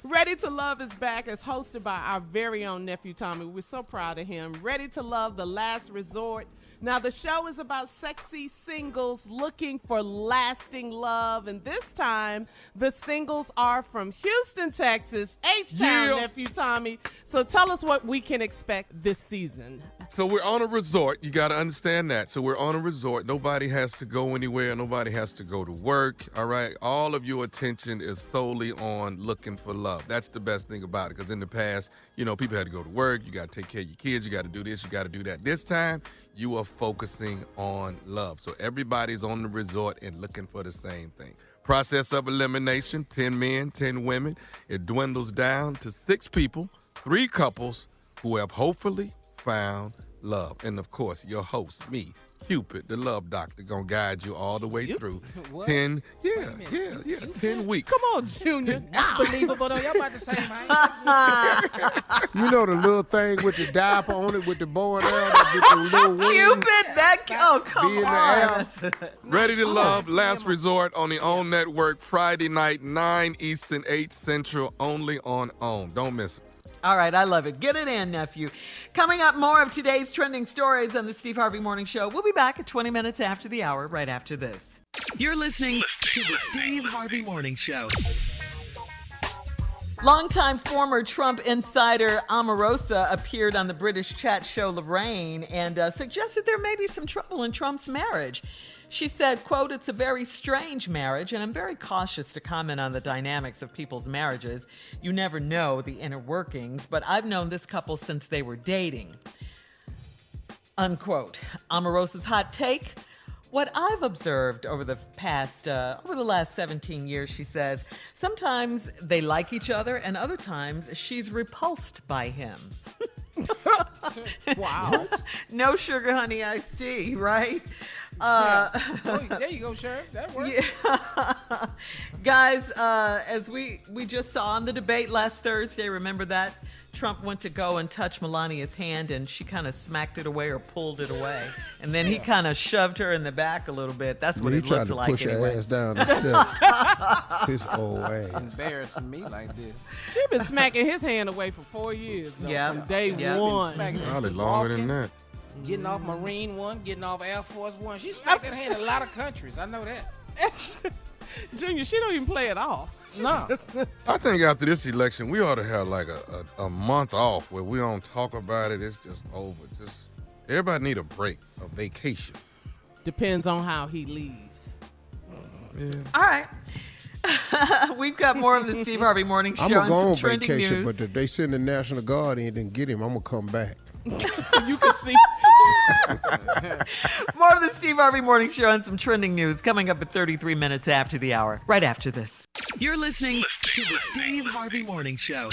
Ready to Love is back. It's hosted by our very own nephew Tommy. We're so proud of him. Ready to Love, the last resort. Now, the show is about sexy singles looking for lasting love. And this time, the singles are from Houston, Texas, H-Town, nephew Tommy. So tell us what we can expect this season. So we're on a resort. You got to understand that. So we're on a resort. Nobody has to go anywhere. Nobody has to go to work. All right. All of your attention is solely on looking for love. That's the best thing about it. Because in the past, people had to go to work. You got to take care of your kids. You got to do this. You got to do that. This time, you are focusing on love. So everybody's on the resort and looking for the same thing. Process of elimination, 10 men, 10 women. It dwindles down to 6 people, 3 couples who have hopefully found love. And of course, your host, me, Cupid, the love doctor, gonna guide you all the way through. What? 10 weeks. Come on, Junior. That's believable, though. Y'all about the same height. You know the little thing with the diaper on it with the bow and arrow, with the little wings? Cupid, come Be in the on. air. Ready to Love, Last Resort on the OWN Network, Friday night, 9 Eastern, 8 Central, only on OWN. Don't miss it. All right, I love it. Get it in, nephew. Coming up, more of today's trending stories on the Steve Harvey Morning Show. We'll be back at 20 minutes after the hour, right after this. You're listening to the Steve Harvey Morning Show. Longtime former Trump insider Omarosa appeared on the British chat show Lorraine and suggested there may be some trouble in Trump's marriage. She said, quote, "It's a very strange marriage, and I'm very cautious to comment on the dynamics of people's marriages. You never know the inner workings, but I've known this couple since they were dating." Unquote. Omarosa's hot take: what I've observed over the last 17 years, she says, sometimes they like each other, and other times she's repulsed by him. Wow. No sugar honey iced tea, right? There you go, Sheriff. That works. Yeah. Guys, as we just saw on the debate last Thursday, remember that? Trump went to go and touch Melania's hand, and she kind of smacked it away or pulled it away. And then he kind of shoved her in the back a little bit. That's what it looked like He tried to push anyway. her ass down the step. His old ass. Embarrassing me like this. She been smacking his hand away for 4 years. Though, Yeah. From day one. Probably longer than that. Getting off Marine One, getting off Air Force One. She smacked that hand in a lot of countries. I know that. Junior, she don't even play at all. No. I think after this election, we ought to have like a month off where we don't talk about it. It's just over. Just everybody need a break, a vacation. Depends on how he leaves. Yeah. All right. We've got more of the Steve Harvey Morning Show I'm going to and go some on trending vacation, news. but if they send the National Guard in and didn't get him, I'm going to come back. So you can see. More of the Steve Harvey Morning Show and some trending news coming up at 33 minutes after the hour, right after this. You're listening to the Steve Harvey Morning Show.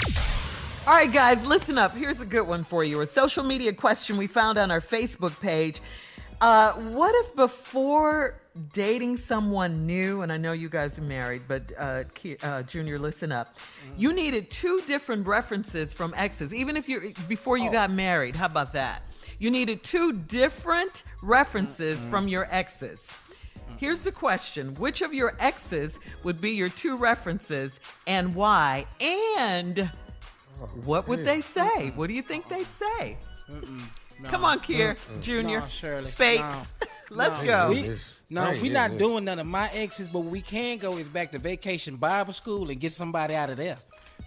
All right, guys, listen up. Here's a good one for you. A social media question we found on our Facebook page. What if before dating someone new, and I know you guys are married, but Junior, listen up. You needed 2 different references from exes, even if before you got married. How about that? You needed 2 different references from your exes. Here's the question. Which of your exes would be your 2 references and why? And what would they say? What do you think they'd say? No. Come on, Kier, Junior, Spades. Let's go. We're not doing none of my exes, but we can go is back to Vacation Bible School and get somebody out of there.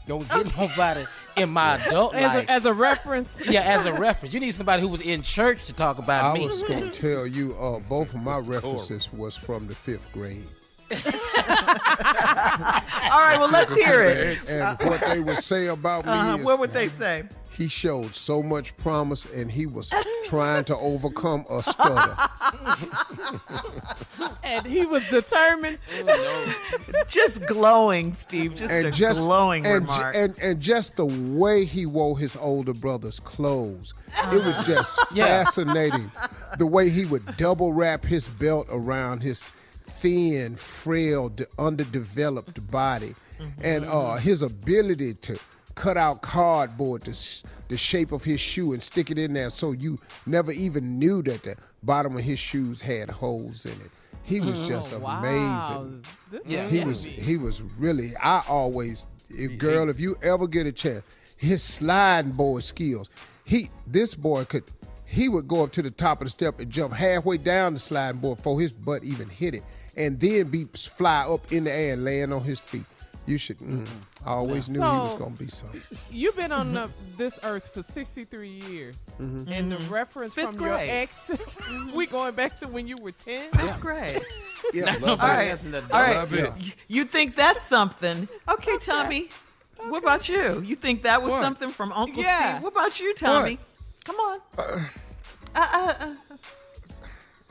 Don't get nobody in my adult life. As a reference? Yeah, as a reference. You need somebody who was in church to talk about me. I was going to tell you, both of my references was from the 5th grade. All right, well, let's hear it. And what they would say about me is, what would they say? He showed so much promise, and he was trying to overcome a stutter. And he was determined. Just glowing, Steve. Just glowing remark. And just the way he wore his older brother's clothes. It was just fascinating. The way he would double wrap his belt around his thin, frail, underdeveloped body. And his ability to cut out cardboard, the shape of his shoe, and stick it in there so you never even knew that the bottom of his shoes had holes in it. He was just amazing. He was really, if you ever get a chance, his sliding board skills, he would go up to the top of the step and jump halfway down the sliding board before his butt even hit it, and then fly up in the air and land on his feet. You should. I always knew he was going to be something. You've been on this earth for 63 years. And the reference from your exes, we going back to when you were 10? 5th grade. Yeah. All right. You think that's something. Okay, Tommy. What about you? You think that was something from Uncle Steve? What about you, Tommy? Come on.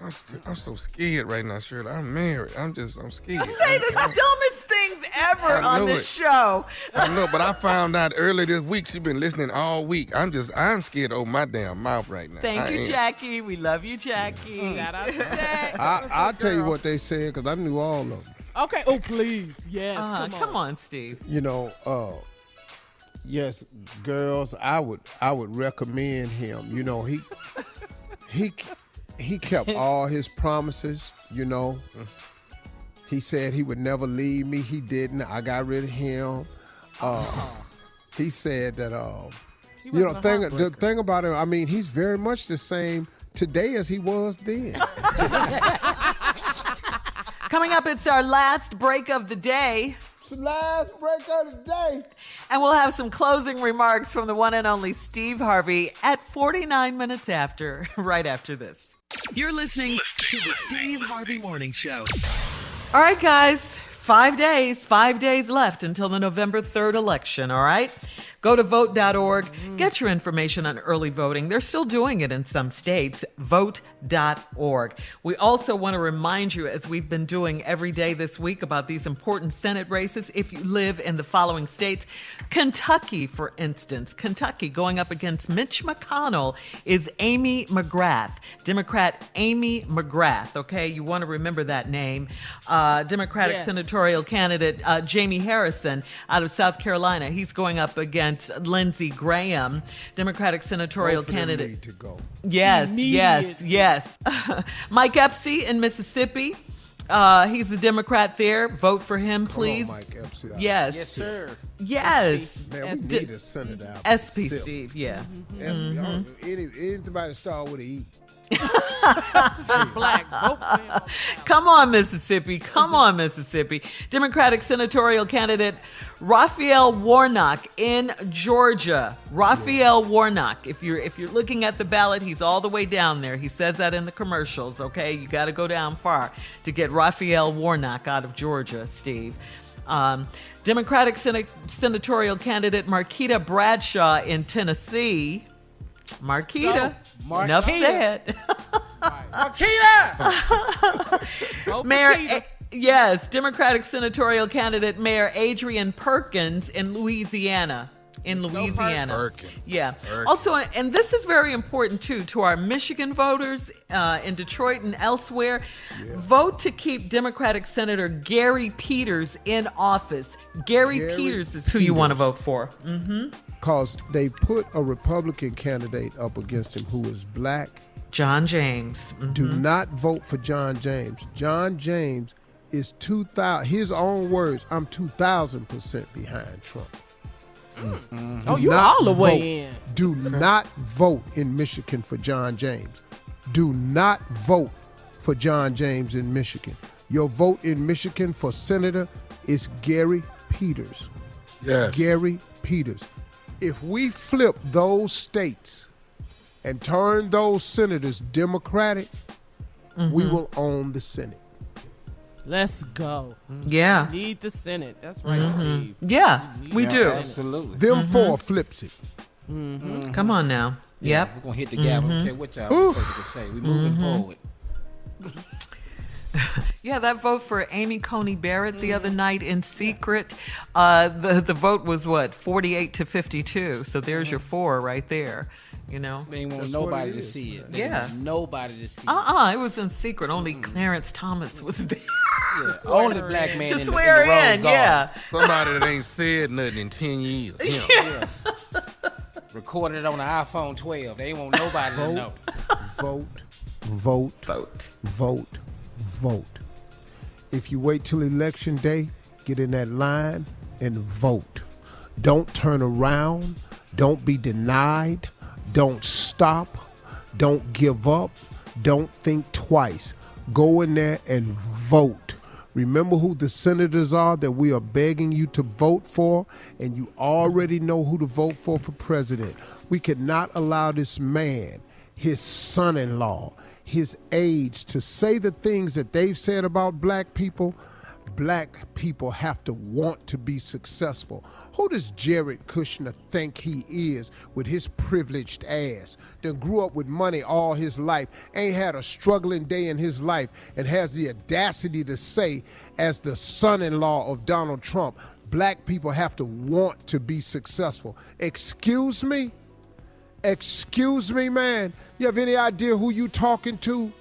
I'm so scared right now, Sheryl. I'm married. I'm scared. Say the dumbest things ever on this show. I know, but I found out earlier this week she's been listening all week. I'm scared to open my damn mouth right now. Thank you, Jackie. We love you, Jackie. Shout out to Jack. I'll tell you what they said because I knew all of them. Okay. Oh, please. Yes. Come on, Steve. You know, yes, girls, I would recommend him. You know, he kept all his promises, you know. He said he would never leave me. He didn't. I got rid of him. He said that you know, the thing about him, I mean, he's very much the same today as he was then. Coming up, it's our last break of the day. It's the last break of the day. And we'll have some closing remarks from the one and only Steve Harvey at 49 minutes after, right after this. You're listening to the Steve Harvey Morning Show. All right, guys, 5 days left until the November 3rd election, all right? Go to vote.org. Get your information on early voting. They're still doing it in some states. Vote.org. We also want to remind you, as we've been doing every day this week, about these important Senate races. If you live in the following states, Kentucky, for instance, Kentucky going up against Mitch McConnell is Amy McGrath, Democrat Amy McGrath. Okay, you want to remember that name. Democratic senatorial candidate Jamie Harrison out of South Carolina. He's going up against Lindsey Graham, Democratic senatorial candidate. Need to go. Yes. Mike Epstein in Mississippi. He's the Democrat there. Vote for him, please. Come on, Mike Epstein. Yes, sir. Yes. Man, we need a senator out. SP Steve, yeah. Anybody start with an E. Black. Come on, Mississippi. Democratic senatorial candidate Raphael Warnock in Georgia. Raphael Warnock. If you're looking at the ballot, he's all the way down there. He says that in the commercials, okay? You got to go down far to get Raphael Warnock out of Georgia, Steve. Democratic senatorial candidate Marquita Bradshaw in Tennessee. Marquita. Enough said. Marquita! Mayor, yes, Democratic senatorial candidate Mayor Adrian Perkins in Louisiana. Perkins. Yeah. Perkins. Also, and this is very important too, to our Michigan voters in Detroit and elsewhere. Yeah. Vote to keep Democratic Senator Gary Peters in office. Gary Peters is who you want to vote for. Because they put a Republican candidate up against him who is black. John James. Do not vote for John James. John James is 2,000, his own words, I'm 2,000% behind Trump. Oh, you all the way in. Do not vote in Michigan for John James. Do not vote for John James in Michigan. Your vote in Michigan for senator is Gary Peters. Yes. Gary Peters. If we flip those states and turn those senators Democratic, we will own the Senate. Let's go. Yeah. We need the Senate. That's right, Steve. Yeah, we do. Absolutely. Them four flips it. Come on now. Yep. We're going to hit the gavel. Okay, what y'all to say? We're moving forward. Yeah, that vote for Amy Coney Barrett the other night in secret, the vote was what, 48-52. So there's your four right there. You know, they didn't want nobody to see it. They didn't want nobody to see it. It was in secret. Only Clarence Thomas was there. Yeah, only black man to in swear the Rose in. Garden. Yeah, Somebody that ain't said nothing in 10 years. Yeah. Recorded it on an iPhone 12. They ain't want nobody to know. Vote. If you wait till election day, get in that line and vote. Don't turn around. Don't be denied. Don't stop. Don't give up. Don't think twice. Go in there and vote. Remember who the senators are that we are begging you to vote for, and you already know who to vote for president. We cannot allow this man, his son-in-law, his aides to say the things that they've said about black people. black people have to want to be successful. Who does Jared Kushner think he is with his privileged ass that grew up with money all his life, ain't had a struggling day in his life, and has the audacity to say, as the son-in-law of Donald Trump, black people have to want to be successful? Excuse me? Excuse me, man? You have any idea who you talking to?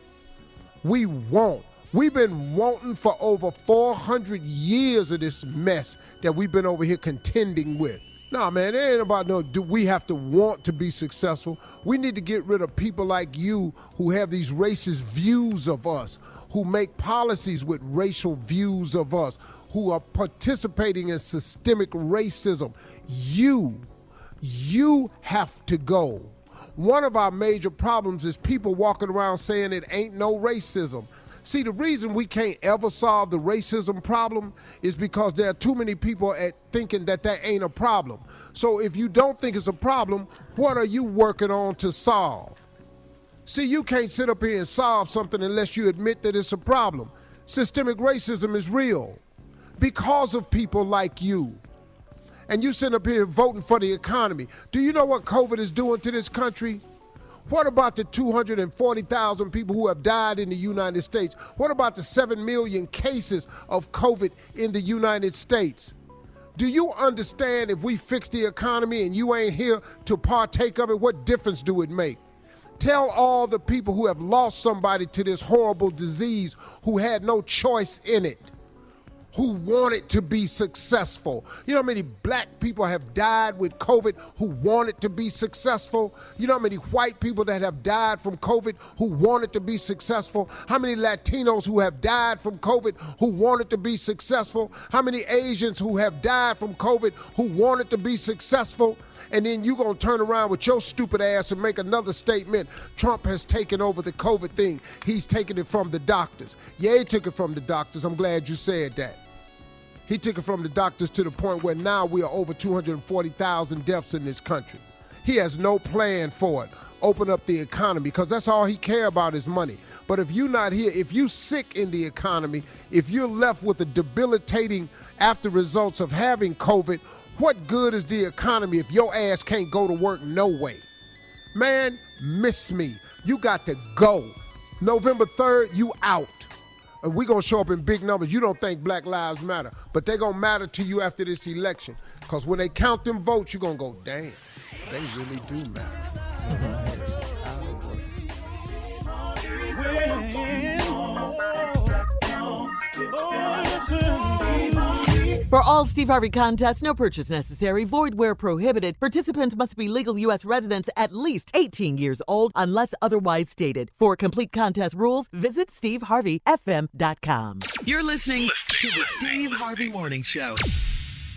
We won't. We've been wanting for over 400 years of this mess that we've been over here contending with. Nah, man, it ain't about do we have to want to be successful. We need to get rid of people like you who have these racist views of us, who make policies with racial views of us, who are participating in systemic racism. You have to go. One of our major problems is people walking around saying it ain't no racism. See, the reason we can't ever solve the racism problem is because there are too many people thinking that ain't a problem. So if you don't think it's a problem, what are you working on to solve? See, you can't sit up here and solve something unless you admit that it's a problem. Systemic racism is real because of people like you. And you sit up here voting for the economy. Do you know what COVID is doing to this country? What about the 240,000 people who have died in the United States? What about the 7 million cases of COVID in the United States? Do you understand if we fix the economy and you ain't here to partake of it, what difference do it make? Tell all the people who have lost somebody to this horrible disease who had no choice in it, who wanted to be successful. You know how many black people have died with COVID who wanted to be successful? You know how many white people that have died from COVID who wanted to be successful? How many Latinos who have died from COVID who wanted to be successful? How many Asians who have died from COVID who wanted to be successful? And then you gonna turn around with your stupid ass and make another statement. Trump has taken over the COVID thing. He's taken it from the doctors. Yeah, he took it from the doctors. I'm glad you said that. He took it from the doctors to the point where now we are over 240,000 deaths in this country. He has no plan for it. Open up the economy, because that's all he care about is money. But if you're not here, if you sick in the economy, if you're left with the debilitating after results of having COVID, what good is the economy if your ass can't go to work no way? Man, miss me. You got to go. November 3rd, you out. And we're going to show up in big numbers. You don't think Black Lives Matter, but they're going to matter to you after this election. Because when they count them votes, you're going to go, damn, they really do matter. For all Steve Harvey contests, no purchase necessary, void where prohibited. Participants must be legal U.S. residents at least 18 years old unless otherwise stated. For complete contest rules, visit SteveHarveyFM.com. You're listening to the Steve Harvey Morning Show.